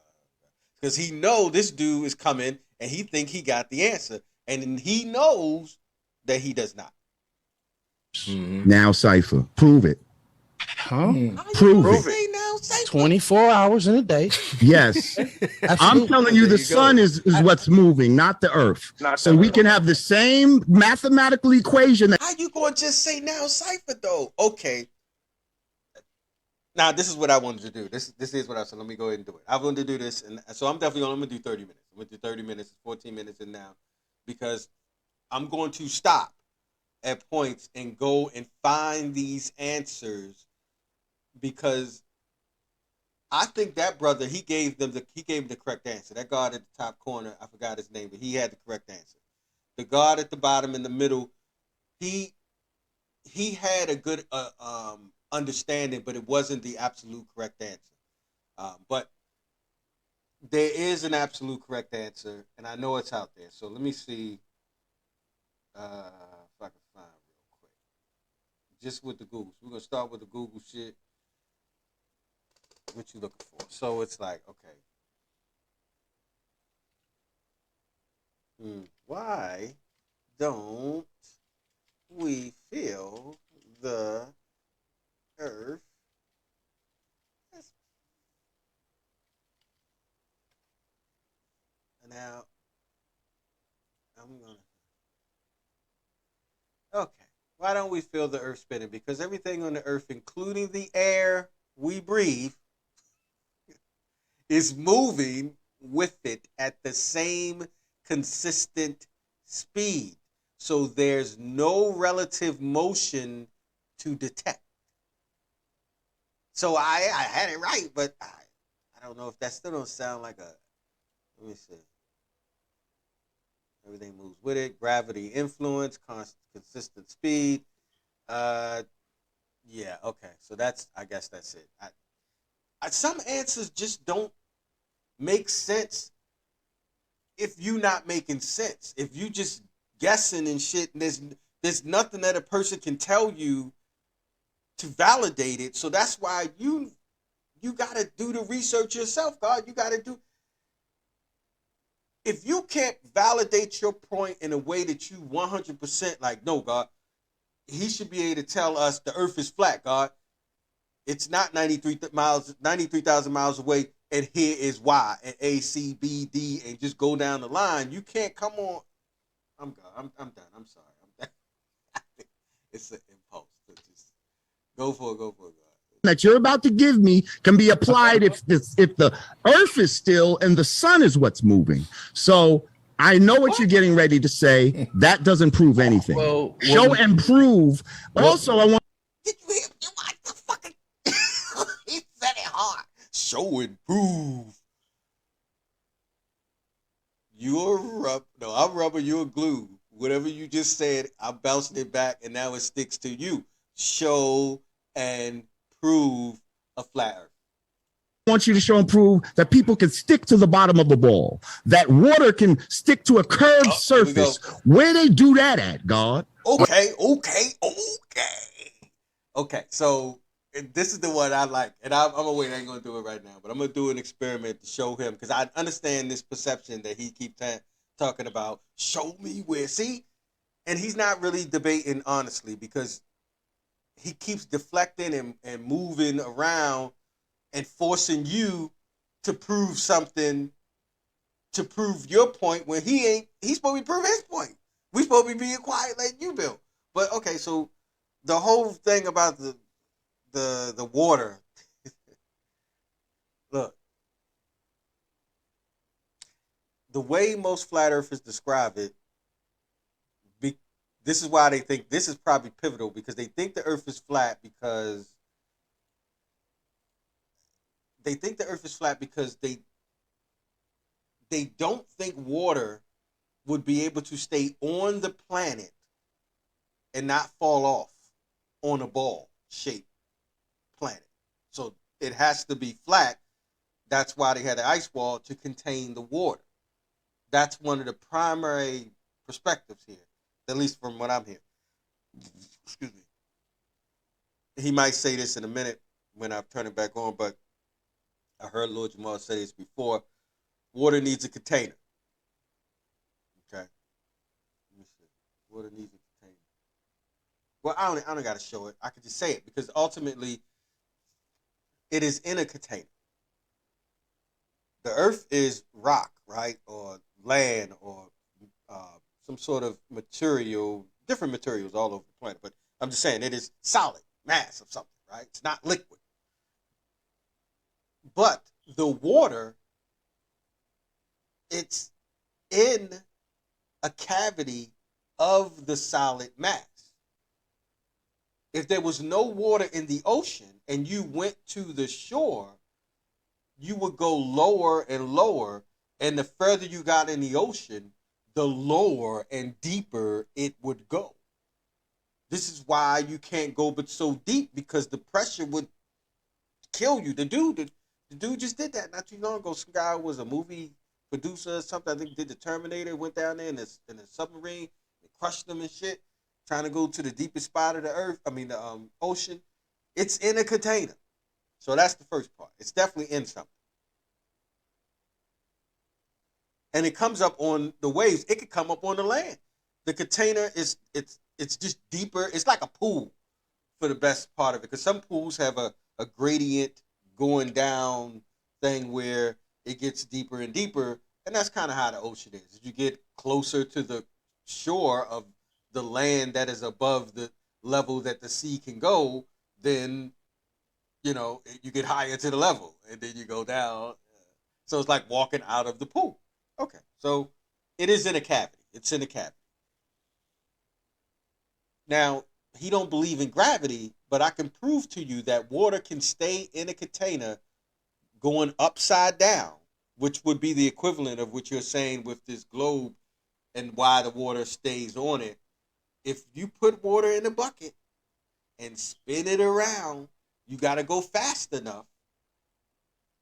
because he know this dude is coming, and he think he got the answer, and he knows that he does not. Now, Cipher, prove it. Huh? Prove Prove it. it. Say now, say 24 hours in a day. Yes. I'm Absolutely. telling you, the sun is what's moving, not the earth. Not So the we earth. can have the same mathematical equation. how you gonna just say now, Cipher though? Okay. Now this is what I wanted to do. This is what I said. Let me go ahead and do it. I wanted to do this, and so I'm definitely gonna do 30 minutes. I'm gonna do 30 minutes, 14 minutes in now, because I'm going to stop at points and go and find these answers, because I think that brother, he gave the correct answer. That guard at the top corner, I forgot his name, but he had the correct answer. The guard at the bottom in the middle, he he had a good understanding, but it wasn't the absolute correct answer. But there is an absolute correct answer, and I know it's out there. So let me see if I can find real quick. Just with the Google. We're gonna start with the Google shit. What you looking for? So it's like, okay, why don't we feel the earth? Now I'm gonna. Okay. Why don't we feel the earth spinning? Because everything on the earth, including the air we breathe, is moving with it at the same consistent speed. So there's no relative motion to detect. So I had it right, but I don't know if that still don't sound like a. Let me see. Everything moves with it. Gravity influence, consistent speed. Uh, yeah. Okay. So I guess that's it. Some answers just don't make sense if you not making sense. If you just guessing and shit, and there's nothing that a person can tell you to validate it. So that's why you gotta do the research yourself, God. You gotta do. If you can't validate your point in a way that you 100% like, no, God, he should be able to tell us the earth is flat, God. It's not 93,000 miles away, and here is why, and A, C, B, D, and just go down the line. You can't come on. I'm done. I'm done. I'm sorry. I'm done. It's an impulse to just go for it, God. That you're about to give me can be applied if the earth is still and the sun is what's moving. So I know what you're getting ready to say. That doesn't prove anything. Show and prove. Also, I want. Did you hear me? What the fucking? He said it hard. Show and prove. You're rubber. No, I'm rubber. You're glue. Whatever you just said, I'm bouncing it back, and now it sticks to you. Show and prove a flat earth. I want you to show and prove that people can stick to the bottom of the ball, that water can stick to a curved surface. Where they do that at, God? Okay. So this is the one I like, and I'm gonna wait. I ain't gonna do it right now, but I'm gonna do an experiment to show him, because I understand this perception that he keeps talking about. Show me where. See, and he's not really debating honestly, because he keeps deflecting and moving around and forcing you to prove something, to prove your point, when he's supposed to be proving his point. We supposed to be being quiet like you, Bill. But okay, so the whole thing about the water. Look, the way most flat earthers describe it, this is why they think this is probably pivotal, because they think the earth is flat because they don't think water would be able to stay on the planet and not fall off on a ball-shaped planet. So it has to be flat. That's why they had the ice wall to contain the water. That's one of the primary perspectives here, at least from what I'm hearing. Excuse me. He might say this in a minute when I turn it back on, but I heard Lord Jamar say this before. Water needs a container. Okay. Let me see. Water needs a container. Well, I don't got to show it. I could just say it because ultimately it is in a container. The earth is rock, right? Or land or some sort of material, different materials all over the planet. But I'm just saying it is solid mass of something, right? It's not liquid. But the water, it's in a cavity of the solid mass. If there was no water in the ocean and you went to the shore, you would go lower and lower, and the further you got in the ocean, the lower and deeper it would go. This is why you can't go but so deep, because the pressure would kill you. The dude just did that not too long ago. Some guy was a movie producer or something. I think did the Terminator, went down there in a submarine, and crushed them and shit, trying to go to the deepest spot of the earth. I mean the ocean. It's in a container. So that's the first part. It's definitely in something. And it comes up on the waves. It could come up on the land. The container is it's just deeper. It's like a pool for the best part of it. Because some pools have a gradient going down thing where it gets deeper and deeper. And that's kind of how the ocean is. As you get closer to the shore of the land that is above the level that the sea can go, then you get higher to the level, and then you go down. So it's like walking out of the pool. Okay, so it is in a cavity. It's in a cavity. Now, he don't believe in gravity, but I can prove to you that water can stay in a container going upside down, which would be the equivalent of what you're saying with this globe and why the water stays on it. If you put water in a bucket and spin it around, you got to go fast enough.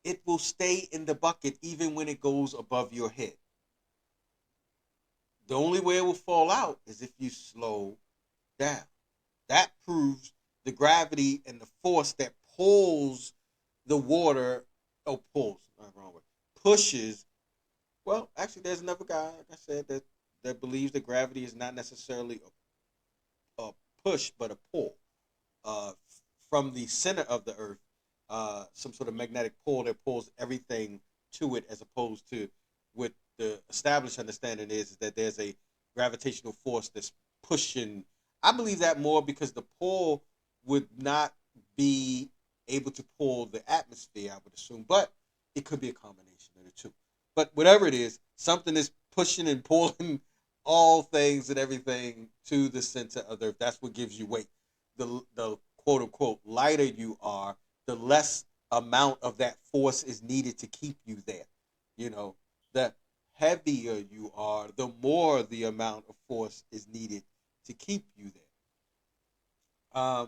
It will stay in the bucket even when it goes above your head. The only way it will fall out is if you slow down. That proves the gravity and the force that pulls the water, pushes. Well, actually, there's another guy, like I said, that believes that gravity is not necessarily a push, but a pull. From the center of the earth, some sort of magnetic pull that pulls everything to it, as opposed to what the established understanding is that there's a gravitational force that's pushing. I believe that more because the pull would not be able to pull the atmosphere, I would assume, but it could be a combination of the two. But whatever it is, something is pushing and pulling all things and everything to the center of the earth. That's what gives you weight. The quote unquote lighter you are, the less amount of that force is needed to keep you there. The heavier you are, the more the amount of force is needed to keep you there. I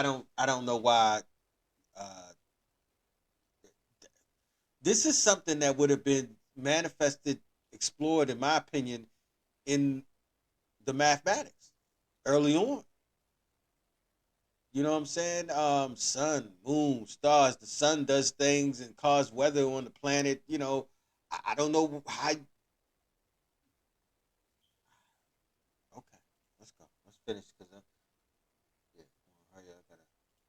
don't know why. This is something that would have been manifested, explored, in my opinion, in the mathematics early on. You know what I'm saying? Sun, moon, stars. The sun does things and cause weather on the planet. I don't know how. Okay, let's go. Let's finish because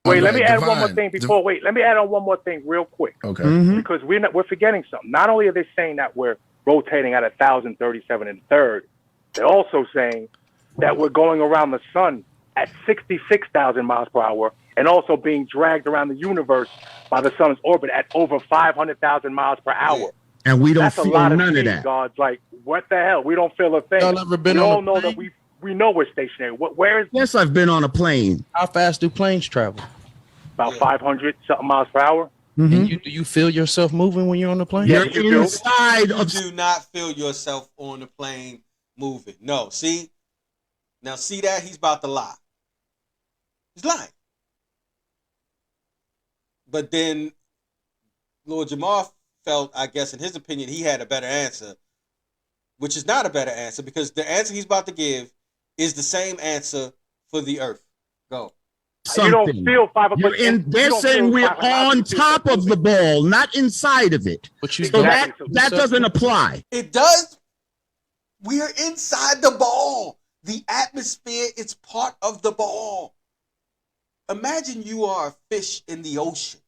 Wait, let me add Divine. one more thing before. Wait, let me add on one more thing real quick. Okay. Because we're forgetting something. Not only are they saying that we're rotating at 1,037 1/3, they're also saying that we're going around the sun at 66,000 miles per hour, and also being dragged around the universe by the sun's orbit at over 500,000 miles per hour. And we don't That's feel a lot none of of speed, that. God's like, what the hell? We don't feel a thing. Y'all ever been we on all a know that plane? we know we're stationary. Where is Yes, I've been on a plane. How fast do planes travel? about 500 something miles per hour? And do you feel yourself moving when you're on the plane? Yeah, You're you do. inside you of do not feel yourself on the plane moving. No, see, Now see that? He's about to lie. He's lying. But then Lord Jamar felt, I guess, in his opinion, he had a better answer, which is not a better answer because the answer he's about to give is the same answer for the earth. Go. Something. You don't feel 5 o'clock. They're saying we're on top of the ball, not inside of it. But you So Exactly. that doesn't apply. It does. We are inside the ball. The atmosphere is part of the ball. Imagine you are a fish in the ocean.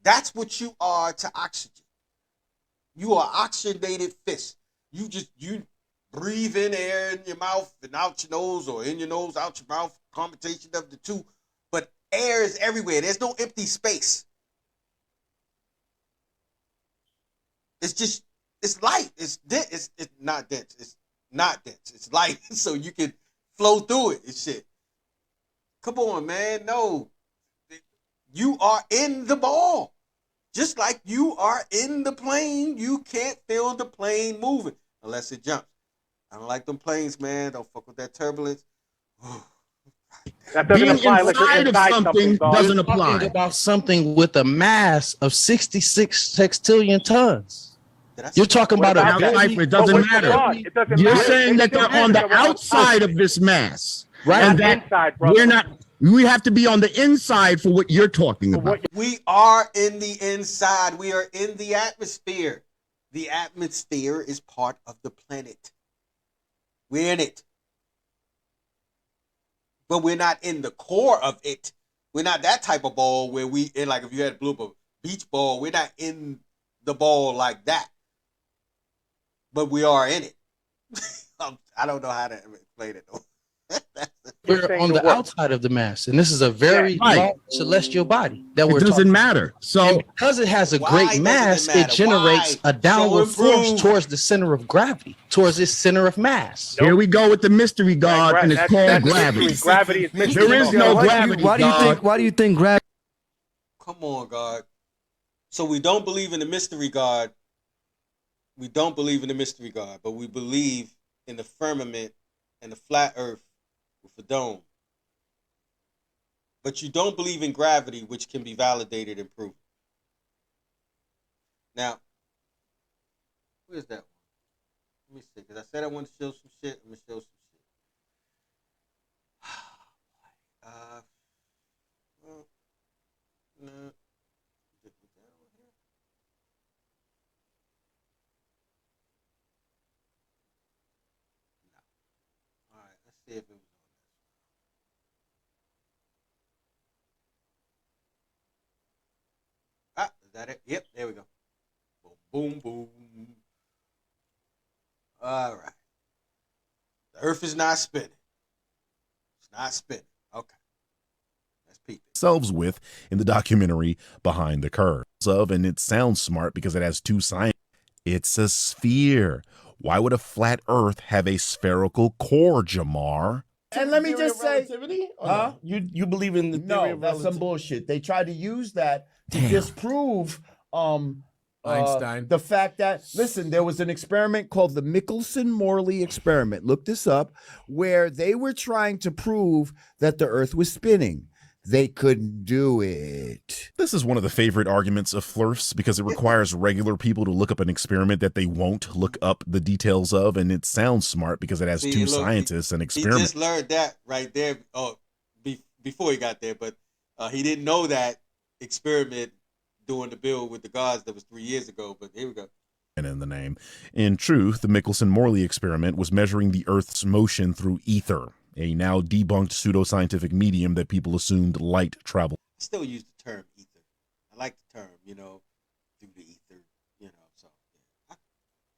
That's what you are to oxygen. You are oxygenated fish. You breathe in air in your mouth and out your nose, or in your nose, out your mouth, combination of the two. But air is everywhere. There's no empty space. It's light. It's not dense. It's not dense. It's light, so you can flow through it and shit. Come on, man. No. You are in the ball. Just like you are in the plane, you can't feel the plane moving unless it jumps. I don't like them planes, man. Don't fuck with that turbulence. That doesn't Being apply unless you're inside of inside something dog. doesn't You're talking apply. about something with a mass of 66 sextillion tons. You're talking about What about a that? Cipher, it doesn't But matter. God, it doesn't You're matter. saying that It they're still on is the that we're outside of this mass. Right. And Not that inside, brother. we're not. We have to be on the inside for what you're talking about. We are in the inside. We are in the atmosphere. The atmosphere is part of the planet. We're in it. But we're not in the core of it. We're not that type of ball where we in, like if you had a beach ball, we're not in the ball like that. But we are in it. I don't know how to explain it though. We're saying on the the word. outside of the mass, and this is a very Right. large celestial body that It we're doesn't talking. matter. So And because it has a Why great doesn't it mass, it matter? generates Why? a downward So improve. force towards the center of gravity, towards its center of mass. here we go with the mystery God, and it's called That's gravity. mystery. Gravity is mystery. There is dog. no Why do you- gravity, Why do you God. think? Why do you think gravity? Come on, God. So we don't believe in the mystery God. We don't believe in the mystery God, but we believe in the firmament and the flat earth with a dome. But you don't believe in gravity, which can be validated and proven. Now, where's that one? Let me see, because I said I wanted to show some shit. I'm going to show some shit. No. All right, let's see if it was on this. Ah, is that it? Yep, there we go. Boom, boom, boom. All right. The earth is not spinning. It's not spinning. Okay. Let's peep it. Themselves with in the documentary Behind the Curve. And it sounds smart because it has two sides. It's a sphere. Why would a flat earth have a spherical core, Jamar? And let me just say, huh? You believe in the theory No, of that's some relativity? bullshit. They tried to use that to Damn. disprove Einstein. the fact that, listen, there was an experiment called the Michelson-Morley experiment. Look this up, where they were trying to prove that the Earth was spinning. They couldn't do it. This is one of the favorite arguments of Flurfs because it requires regular people to look up an experiment that they won't look up the details of, and it sounds smart because it has See, two look, scientists and He experiment. just learned that right there. Oh, before he got there, but he didn't know that experiment doing the bill with the gods that was 3 years ago. But here we go. In the name. In truth, the Michelson-Morley experiment was measuring the Earth's motion through ether, a now debunked pseudoscientific medium that people assumed light travel I still use the term ether. I like the term, through the ether, so.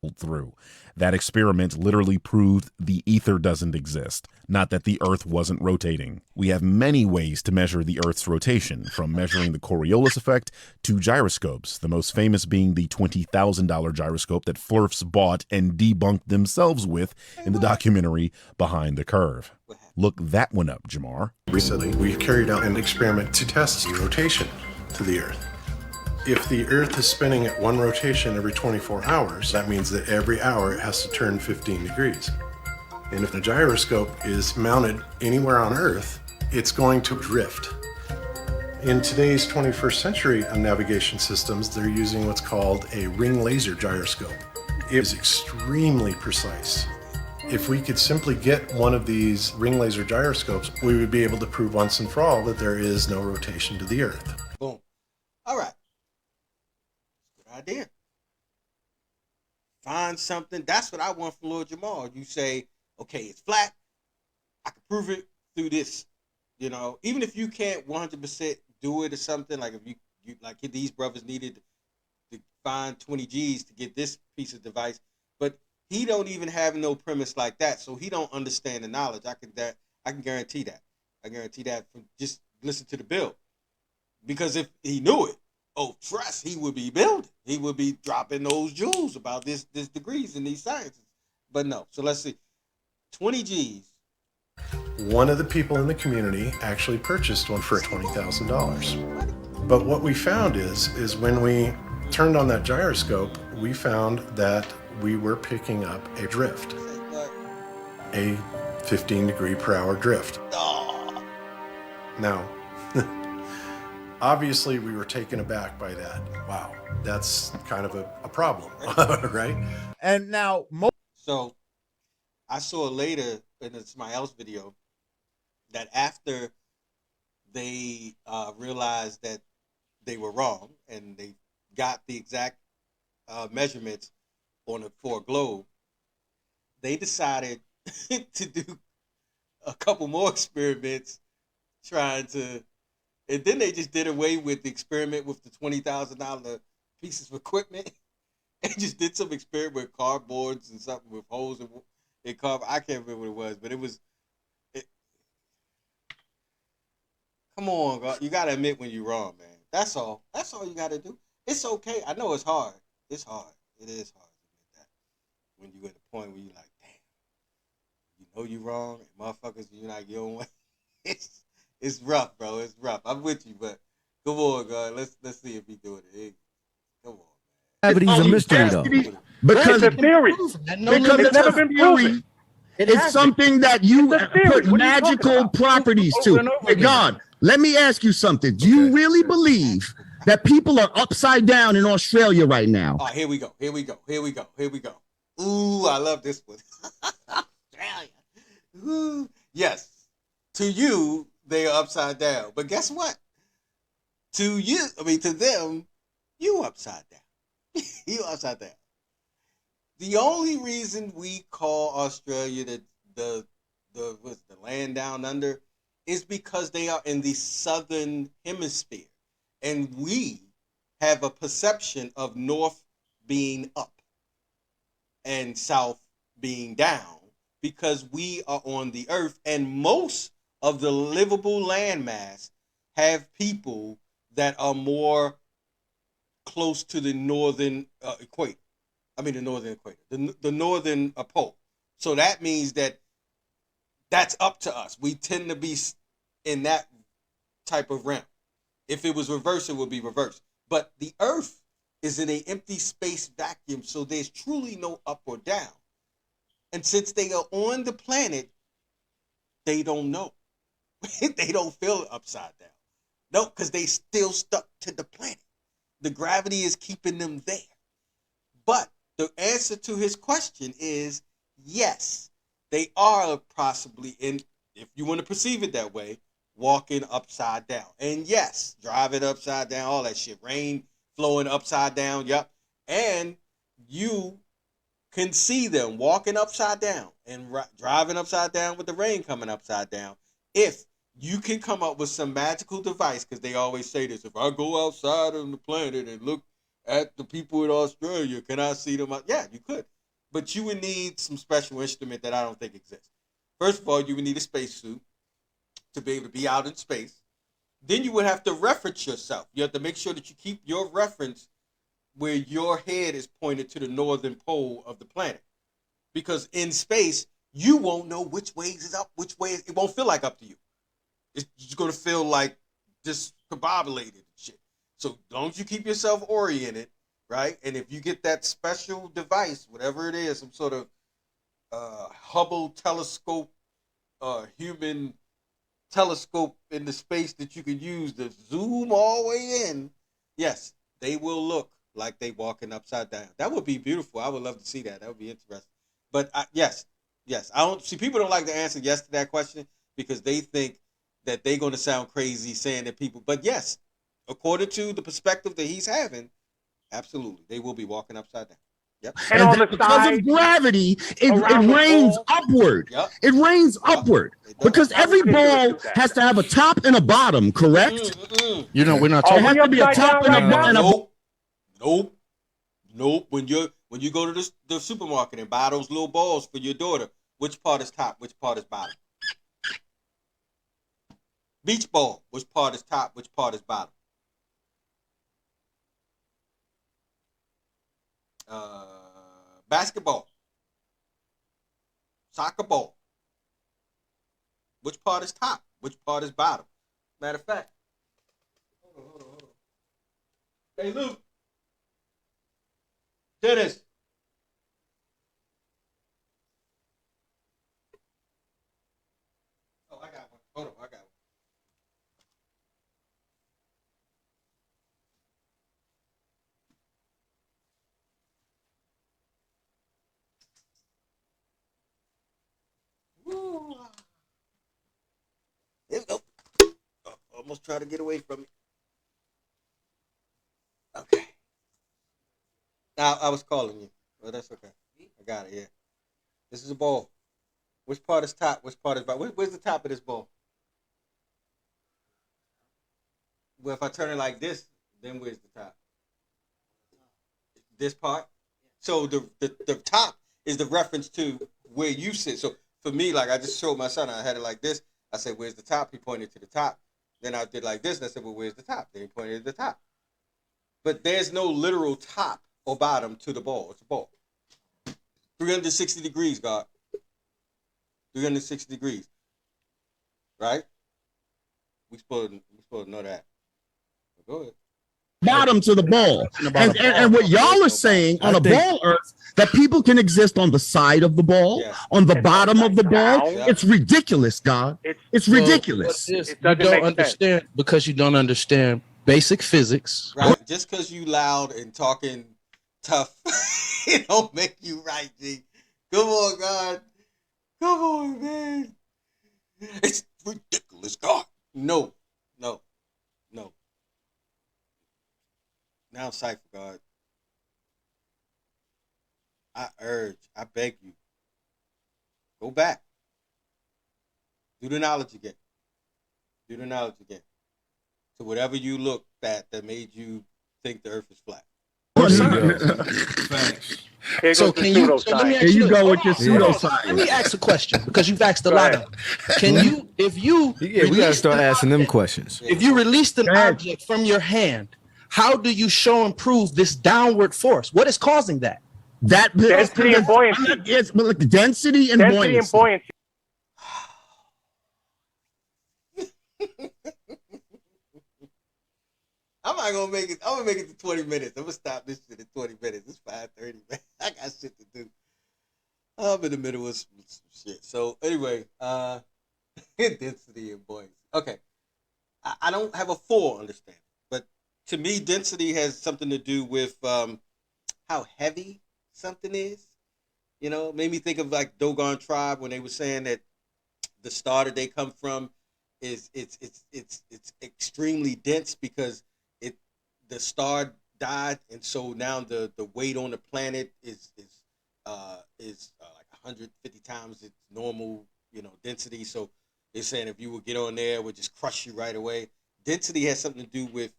Yeah. through. That experiment literally proved the ether doesn't exist, not that the Earth wasn't rotating. We have many ways to measure the Earth's rotation, from measuring the Coriolis effect to gyroscopes, the most famous being the $20,000 gyroscope that Flurfs bought and debunked themselves with in the documentary Behind the Curve. Look that one up, Jamar. Recently, we carried out an experiment to test the rotation to the Earth. If the Earth is spinning at one rotation every 24 hours, that means that every hour it has to turn 15 degrees. And if the gyroscope is mounted anywhere on Earth, it's going to drift. In today's 21st century navigation systems, they're using what's called a ring laser gyroscope. It is extremely precise. If we could simply get one of these ring laser gyroscopes, we would be able to prove once and for all that there is no rotation to the Earth. Boom. All right. Good idea. Find something. That's what I want from Lord Jamar. You say, okay, it's flat. I can prove it through this. You know, even if you can't 100% do it or something, like if you like these brothers needed to find 20 G's to get this piece of device, but he don't even have no premise like that, so he don't understand the knowledge. I can guarantee that. I guarantee that from just listen to the bill. Because if he knew it, oh, trust, he would be building. He would be dropping those jewels about this degrees in these sciences. But no. So let's see. 20 G's. One of the people in the community actually purchased one for $20,000. But what we found is when we turned on that gyroscope, we found that we were picking up a drift, a 15 degree per hour drift. Now, obviously we were taken aback by that. Wow, that's kind of a problem, right? And now, so I saw later in somebody else's video that after they realized that they were wrong and they got the exact measurements for a globe, they decided to do a couple more experiments trying to, and then they just did away with the experiment with the $20,000 pieces of equipment and just did some experiment with cardboards and something with holes in cardboard. I can't remember what it was, but it was. Come on, God. You gotta admit when you're wrong, man. That's all. That's all you gotta do. It's okay. I know it's hard. It's hard. It is hard to admit that. When you're at the point where you're like, damn, you know you're wrong, and motherfuckers, you're like your own way. It's rough, bro. It's rough. I'm with you, but come on, God. Let's see if he doing it. Come on, man. Gravity's a mystery, though. Because it's a theory. Because It's never been proven. It's something that you put magical properties to. Hey, God, let me ask you something. Do you really believe that people are upside down in Australia right now? Oh, here we go. Here we go. Here we go. Here we go. Ooh, I love this one. Australia. Ooh. Yes. To you, they are upside down. But guess what? To them, you upside down. You upside down. The only reason we call Australia the land down under is because they are in the southern hemisphere. And we have a perception of north being up and south being down because we are on the earth, and most of the livable landmass have people that are more close to the northern equator. I mean the northern equator, the northern pole. So that means that's up to us. We tend to be in that type of realm. If it was reversed, it would be reversed. But the earth is in an empty space vacuum, so there's truly no up or down. And since they are on the planet, they don't know. They don't feel upside down. No, because they still stuck to the planet. The gravity is keeping them there. But the answer to his question is yes, they are possibly, in, if you want to perceive it that way, walking upside down. And yes, driving upside down, all that shit. Rain flowing upside down, yep. And you can see them walking upside down and driving upside down with the rain coming upside down. If you can come up with some magical device, because they always say this, if I go outside on the planet and look at the people in Australia, can I see them? Yeah, you could. But you would need some special instrument that I don't think exists. First of all, you would need a spacesuit to be able to be out in space. Then you would have to reference yourself. You have to make sure that you keep your reference where your head is pointed to the northern pole of the planet. Because in space, you won't know which ways is up, which way it won't feel like up to you. It's just going to feel like discombobulated and shit. So as long as you keep yourself oriented, right? And if you get that special device, whatever it is, some sort of Hubble telescope, human telescope in the space that you could use to zoom all the way in, yes, they will look like they walking upside down. That would be beautiful. I would love to see that. That would be interesting. But yes, I don't see people don't like to answer yes to that question because they think that they're going to sound crazy saying that people. But yes, according to the perspective that he's having, absolutely, they will be walking upside down. Yep. And on the because side, of gravity, around it the rains ball. upward. Yep. It rains upward It does. because How every ridiculous ball is that? has to have a top and a bottom, correct? You know, we're not Are It talking. has we to be a upside top down and right now? and a Nope. When you go to the supermarket and buy those little balls for your daughter, which part is top? Which part is bottom? Beach ball. Which part is top? Which part is bottom? Basketball. Soccer ball. Which part is top? Which part is bottom? Matter of fact. Hold on. Hey, Luke. Dennis. Oh, I got one. Hold on, I got one. Woo. There we go. Almost try to get away from me. Okay. Now I was calling you. Well, that's okay. I got it. Yeah. This is a ball. Which part is top? Which part is bottom? Where's the top of this ball? Well, if I turn it like this, then where's the top? This part. So the top is the reference to where you sit. So for me, like I just showed my son, I had it like this. I said, "Where's the top?" He pointed to the top. Then I did like this, and I said, "Well, where's the top?" Then he pointed to the top. But there's no literal top or bottom to the ball. It's a ball. 360 degrees, God. 360 degrees. Right? We supposed to know that. Go ahead. bottom to the ball. And what y'all are saying on a ball earth that people can exist on the side of the ball, on the bottom of the ball, it's ridiculous, God. It's ridiculous. You don't understand because you don't understand basic physics. Right. Just because you loud and talking tough, it don't make you right, G. Come on, God. Come on, man. It's ridiculous, God. No. Now, Cipher, God. I beg you. Go back. Do the knowledge again. To whatever you looked at that made you think the earth is flat. So can you? So let me ask Here you you go with your pseudoscience. Let me ask a question because you've asked a lot of them. Can you, if you, we gotta start asking them questions. If you released an object from your hand, how do you show and prove this downward force? What is causing that? Density and buoyancy. Yes, but like density and buoyancy. I'm not gonna make it. I'm gonna make it to 20 minutes. I'm gonna stop this shit at 20 minutes. It's 5:30, man. I got shit to do. I'm in the middle of some shit. So anyway, density and buoyancy. Okay, I don't have a full understanding, but to me, density has something to do with how heavy something is. You know, made me think of like Dogon tribe when they were saying that the star that they come from is it's extremely dense because the star died, and so now the weight on the planet is like 150 times its normal density. So they're saying if you would get on there, it would just crush you right away. Density has something to do with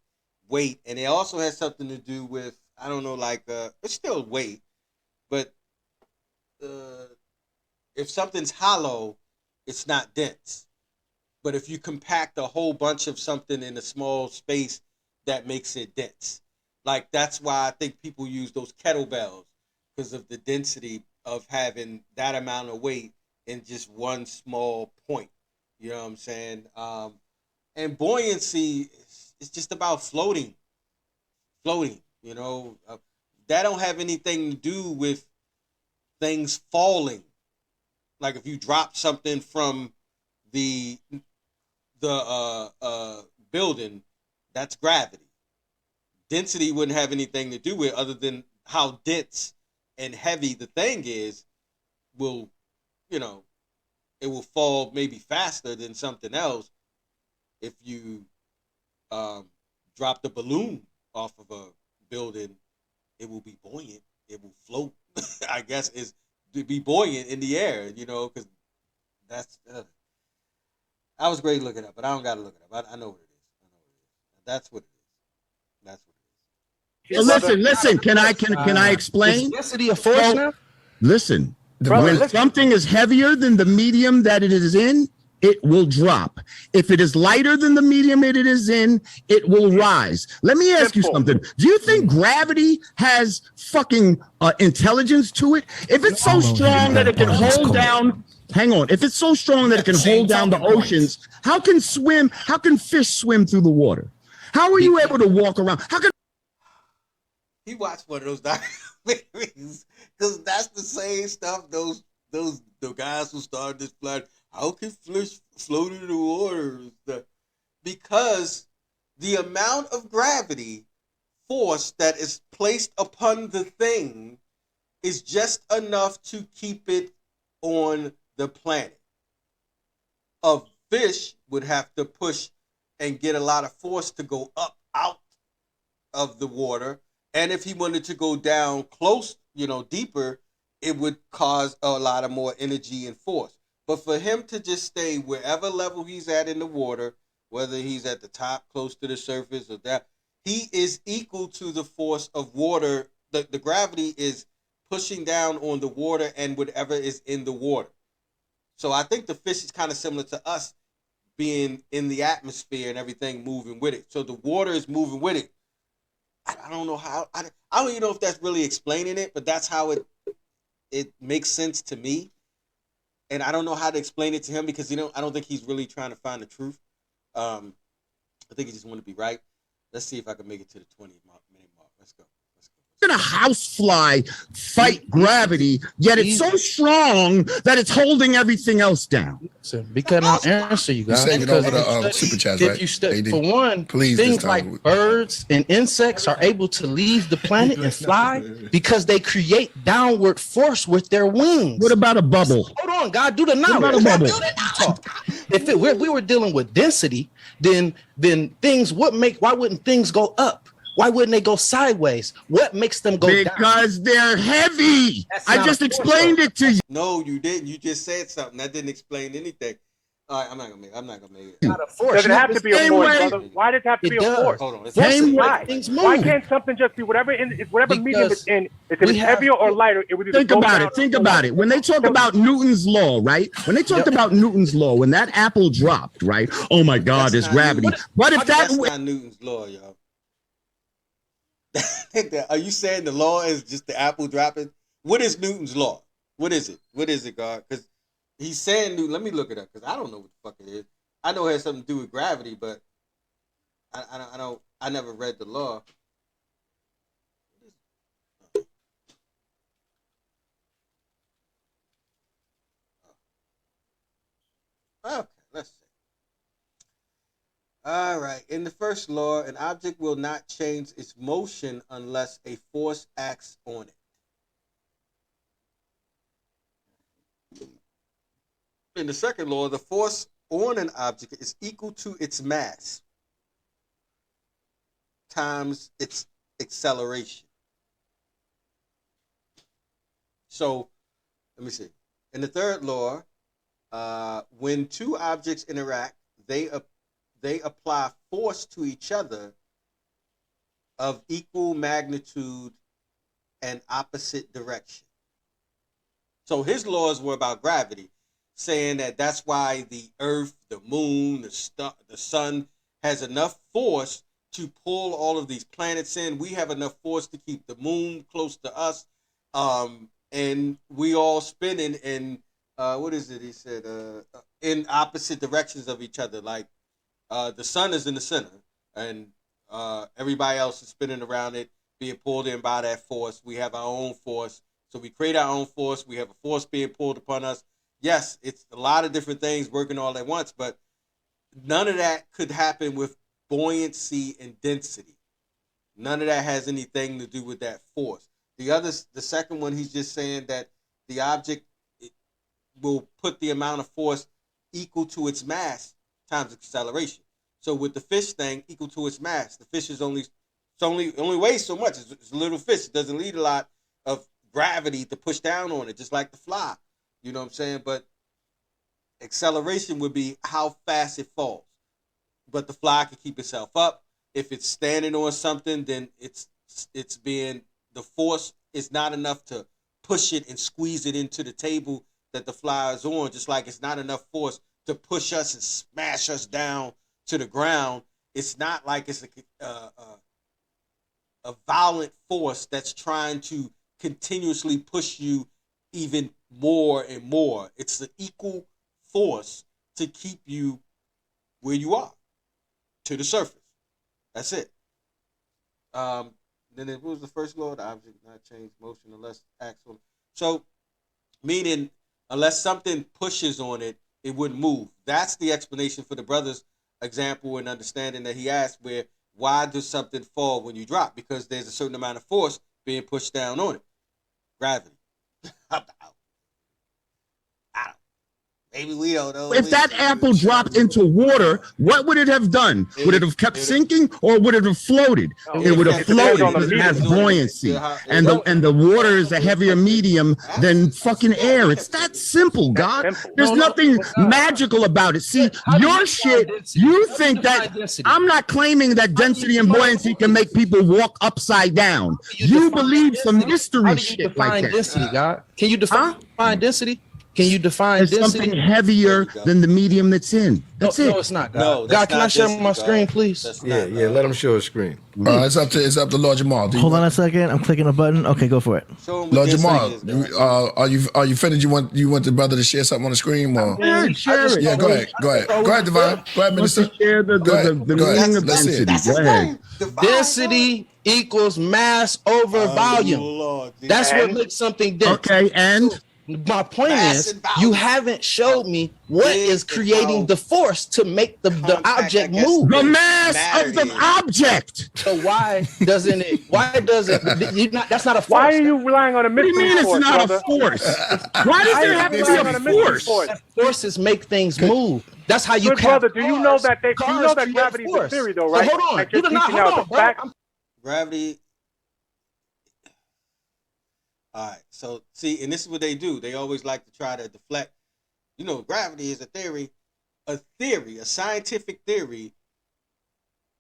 weight, and it also has something to do with I don't know, like it's still weight, but if something's hollow, it's not dense. But if you compact a whole bunch of something in a small space, that makes it dense. Like that's why I think people use those kettlebells because of the density of having that amount of weight in just one small point. You know what I'm saying? And buoyancy is just about floating. That don't have anything to do with things falling. Like if you drop something from the building, that's gravity. Density wouldn't have anything to do with it other than how dense and heavy the thing is. Will, you know, it will fall maybe faster than something else. If you drop the balloon off of a building, it will be buoyant. It will float. I guess is to be buoyant in the air. You know, because that's. I was great looking up, but I don't gotta look it up. I know what it is. I know what it is. That's what it is. That's what it is. So listen. Can I explain? Is density a force now? Listen, Brother, when listen. something is heavier than the medium that it is in, it will drop. If it is lighter than the medium it is in, it will rise. Let me ask you something. Do you think gravity has fucking intelligence to it? If it's so strong that it can hold down, hang on. If it's so strong that it can hold down the oceans, how can fish swim through the water? How are you able to walk around? How can He watched one of those documentaries because that's the same stuff. The guys who started this planet. How can fish float in the water? Because the amount of gravity force that is placed upon the thing is just enough to keep it on the planet. A fish would have to push and get a lot of force to go up out of the water. And if he wanted to go down close, deeper, it would cause a lot of more energy and force. But for him to just stay wherever level he's at in the water, whether he's at the top, close to the surface, or that, he is equal to the force of water. The gravity is pushing down on the water and whatever is in the water. So I think the fish is kind of similar to us being in the atmosphere and everything moving with it. So the water is moving with it. I don't know how. I don't even know if that's really explaining it, but that's how it makes sense to me. And I don't know how to explain it to him because I don't think he's really trying to find the truth. I think he just want to be right. Let's see if I can make it to the 20-minute mark. Let's go. can a housefly fight gravity, yet it's so strong that it's holding everything else down? So because I'll answer you guys. You're saving over the super chats, right? If you study, for one, please, things like birds and insects are able to leave the planet and fly because they create downward force with their wings. What about a bubble? Hold on, God, do the knowledge. What about a bubble? If we were dealing with density, then things would why wouldn't things go up? Why wouldn't they go sideways? What makes them go down? Because they're heavy. I just explained it to you. No, you didn't. You just said something that didn't explain anything. All right, I'm not gonna make it. Not a force. Does it have to be a force, brother? Why does it have to be a force? Hold on. Why can't something just be whatever medium it's in? If it's heavier or lighter, it would either think about it. Think about it. When they talk about Newton's law, right? When they talked about Newton's law, when that apple dropped, right? Oh my God, there's gravity. But if that's not Newton's law, y'all. Are you saying the law is just the apple dropping? What is Newton's law? What is it? What is it, God? Because he's saying Newton. Let me look it up because I don't know what the fuck it is. I know it has something to do with gravity, but I don't. I never read the law. Okay, let's see. All right. In the first law, an object will not change its motion unless a force acts on it. In the second law, the force on an object is equal to its mass times its acceleration. So, let me see. In the third law, when two objects interact, they apply force to each other of equal magnitude and opposite direction. So his laws were about gravity, saying that that's why the earth, the moon, the sun has enough force to pull all of these planets in. We have enough force to keep the moon close to us. And we all spinning in, what is it? He said, in opposite directions of each other. Like, the sun is in the center, and everybody else is spinning around it, being pulled in by that force. We have our own force, so we create our own force. We have a force being pulled upon us, yes, it's a lot of different things working all at once, but none of that could happen with buoyancy and density. None of that has anything to do with that force. The second one, he's just saying that the object will put the amount of force equal to its mass times acceleration. So with the fish thing, equal to its mass, the fish is only weighs so much. It's a little fish. It doesn't need a lot of gravity to push down on it, just like the fly. You know what I'm saying? But acceleration would be how fast it falls. But the fly can keep itself up. If it's standing on something, then it's being the force is not enough to push it and squeeze it into the table that the fly is on. Just like it's not enough force to push us and smash us down to the ground. It's not like it's a violent force that's trying to continuously push you even more and more. It's the equal force to keep you where you are, to the surface. That's it. Then what was the first law? The object not change motion unless acts on. So, meaning unless something pushes on it, it wouldn't move. That's the explanation for the brother's example and understanding that he asked, where why does something fall when you drop? Because there's a certain amount of force being pushed down on it. Gravity. Maybe we don't know. If that apple dropped into water, what would it have done? Would it have kept sinking, or would it have floated? It would have floated because it has buoyancy, and the water is a heavier medium than fucking air. It's that simple, God. There's nothing magical about it. See, your shit, you think that I'm not claiming that density and buoyancy can make people walk upside down. You believe some mystery shit like that. Density, God. Can you define density? Can you define it's density? Something heavier than the medium that's in. That's it. No, it's not. God. No, God, can I share my screen, please? Yeah, let him show his screen. It's up to Lord Jamar. Hold on a second. I'm clicking a button. Okay, go for it. Lord Jamar, are you finished? You want the brother to share something on the screen? Or? Yeah, share it. Yeah, go ahead. Go ahead, Divine. Go ahead, Minister. Share the meaning of density. Go ahead. Density equals mass over volume. Lord, that's what makes something dense. Okay, and my point is, you haven't showed me what is creating the force to make the object move. The mass of the object. So why doesn't it? That's not a force. Why are you relying on a mystery What do you mean it's not brother? a force? Why does there have to be a force? Forces make things move. That's how you. Good brother, do you know that gravity is a theory, though, right? So hold on. Like you're teaching out the facts. Gravity. All right. So see, and this is what they do. They always like to try to deflect. You know, gravity is a theory. A scientific theory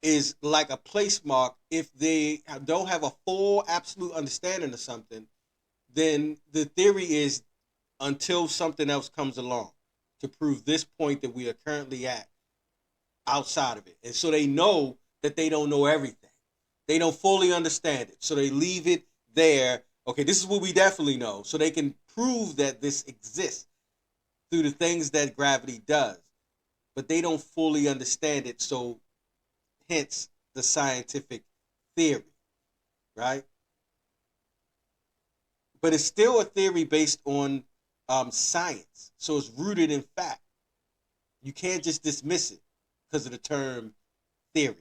is like a place mark. If they don't have a full absolute understanding of something, then the theory is until something else comes along to prove this point that we are currently at outside of it. And so they know that they don't know everything. They don't fully understand it. So they leave it there. Okay, this is what we definitely know. So they can prove that this exists through the things that gravity does. But they don't fully understand it. So hence the scientific theory, right? But it's still a theory based on science. So it's rooted in fact. You can't just dismiss it because of the term theory.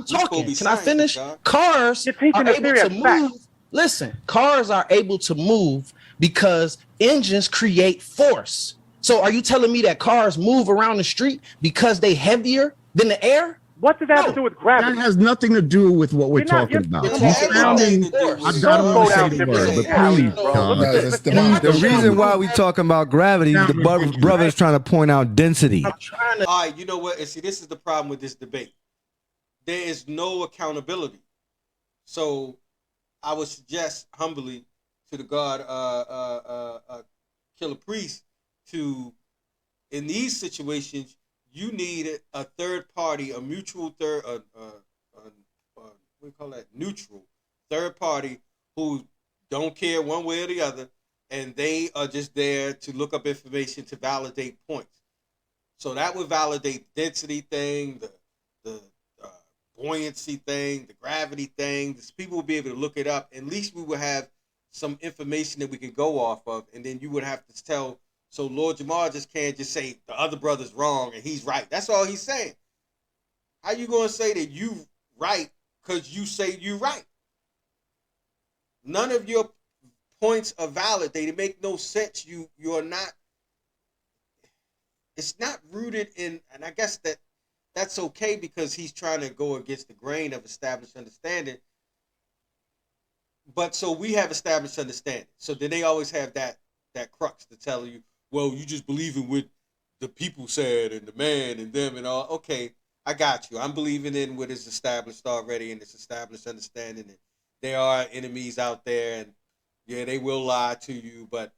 Talking. Can I finish? Cars are able to move. Listen, cars are able to move because engines create force. So are you telling me that cars move around the street because they heavier than the air? What does that have to do with gravity? That has nothing to do with what we're talking about. I don't want to say the word, but please, the reason why we talking about gravity, the brother is trying to point out density. All right, you know what? And see, this is the problem with this debate. There is no accountability. So I would suggest humbly to the God Killer Priest to, in these situations, you need a third party, a mutual third, what do you call that? Neutral third party who don't care one way or the other, and they are just there to look up information to validate points. So that would validate the density thing, the buoyancy thing, the gravity thing. People will be able to look it up. At least we will have some information that we could go off of, and then you would have to tell. So Lord Jamar just can't just say the other brother's wrong and he's right. That's all he's saying. How you gonna say that you right because you say you right? None of your points are valid. They make no sense. You're not. It's not rooted in, and I guess that's okay because he's trying to go against the grain of established understanding. But so we have established understanding. So then they always have that crux to tell you, well, you just believe in what the people said and the man and them and all. Okay, I got you. I'm believing in what is established already and it's established understanding. And there are enemies out there, and yeah, they will lie to you, but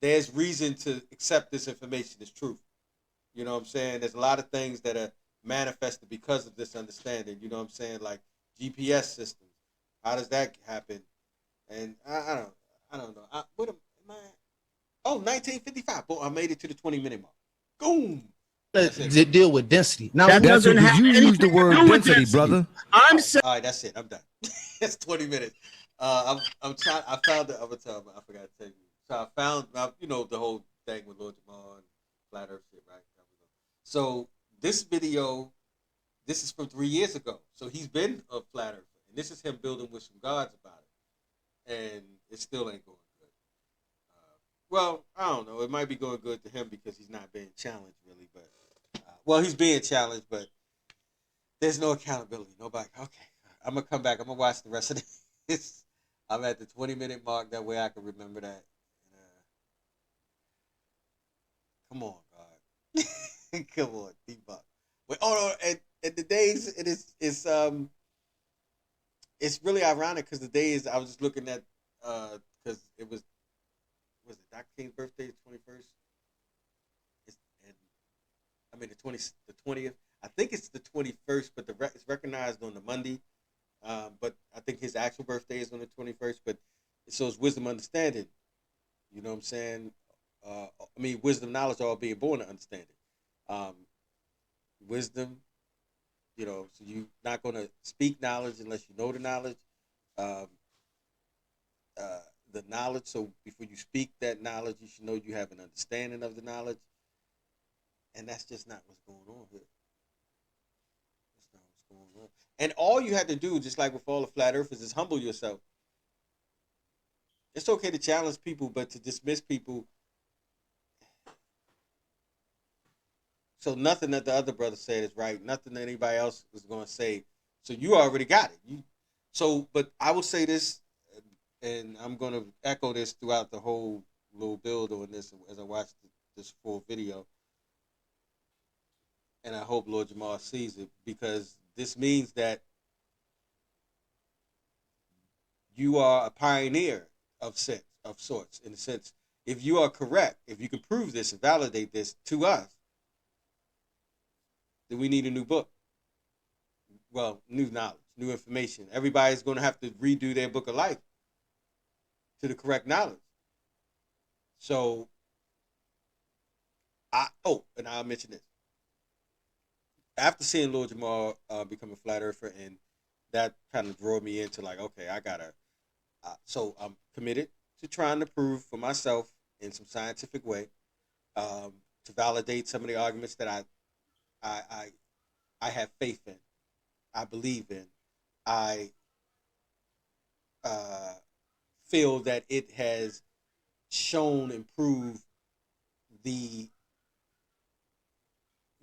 there's reason to accept this information as truth. You know what I'm saying? There's a lot of things that are manifested because of this understanding. You know what I'm saying? Like GPS systems. How does that happen? And I don't know. What am I? Oh, 1955. Boom, I made it to the 20-minute mark. Boom. To deal with density. Now That doesn't have you use the word density, brother. I'm saying. All right, that's it. I'm done. It's 20 minutes. I'm trying. I found the other time. I forgot to tell you. So I found, the whole thing with Lord Jamar and flat Earth shit, right? So this video, this is from 3 years ago. So he's been a flat Earth, and this is him building with some gods about it, and it still ain't going good. Well, I don't know. It might be going good to him because he's not being challenged really, but well, he's being challenged, but there's no accountability. Nobody. Okay, I'm gonna come back. I'm gonna watch the rest of this. I'm at the 20-minute mark. That way I can remember that. Come on, God. Come on, debug. Wait, and the days it's really ironic because the days I was just looking at because it was it Dr. King's birthday, the 21st? The 20th. I think it's the 21st, but it's recognized on the Monday. But I think his actual birthday is on the 21st. But so it's wisdom, understanding. You know what I'm saying? Wisdom, knowledge, all being born to understanding. Wisdom, so you're not going to speak knowledge unless you know the knowledge. The knowledge, so before you speak that knowledge, you should know you have an understanding of the knowledge. And that's just not what's going on here. That's not what's going on. And all you have to do, just like with all the flat earthers, is humble yourself. It's okay to challenge people, but to dismiss people. So nothing that the other brother said is right. Nothing that anybody else is going to say. So you already got it. But I will say this, and I'm going to echo this throughout the whole little build on this as I watch this full video. And I hope Lord Jamar sees it, because this means that you are a pioneer of sorts, in a sense. If you are correct, if you can prove this and validate this to us, then we need a new book. Well, new knowledge, new information. Everybody's going to have to redo their book of life to the correct knowledge. So, and I'll mention this. After seeing Lord Jamar become a flat earther, and that kind of drove me into like, okay, I gotta. So I'm committed to trying to prove for myself in some scientific way, to validate some of the arguments that I have faith in, I believe in, I feel that it has shown and proved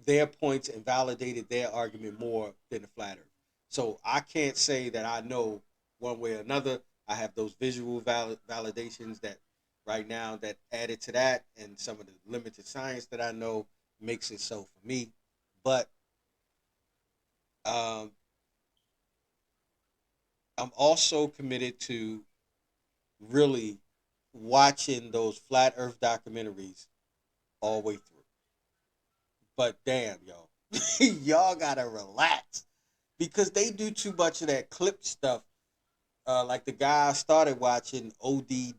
their points and validated their argument more than the flat earth. So I can't say that I know one way or another. I have those visual validations that right now that added to that, and some of the limited science that I know makes it so for me. But I'm also committed to really watching those flat earth documentaries all the way through. But damn, y'all, y'all gotta relax, because they do too much of that clip stuff. Like the guy I started watching, ODD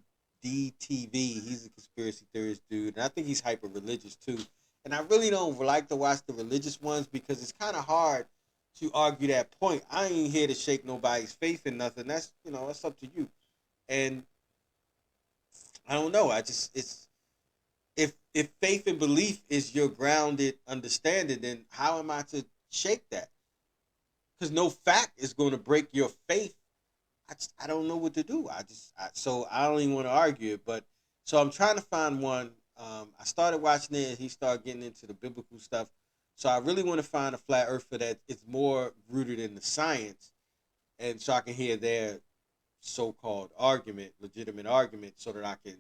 TV, he's a conspiracy theorist dude, and I think he's hyper religious too. And I really don't like to watch the religious ones because it's kind of hard to argue that point. I ain't here to shake nobody's faith in nothing. That's that's up to you. And I don't know. I just it's if faith and belief is your grounded understanding, then how am I to shake that? Because no fact is going to break your faith. I don't know what to do. So I don't even want to argue it. But so I'm trying to find one. I started watching it, and he started getting into the biblical stuff. So I really want to find a flat earther that is more rooted in the science, and so I can hear their so-called argument, legitimate argument, so that I can,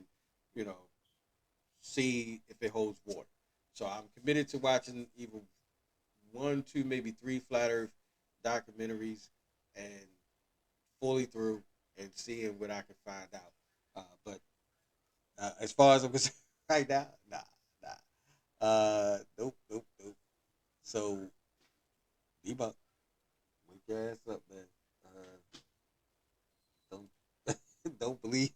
you know, see if it holds water. So I'm committed to watching either one, two, maybe three flat Earth documentaries, and fully through and seeing what I can find out. But as far as I'm concerned right now, nah. Nope. So, debunk. Wake your ass up, man. Don't don't believe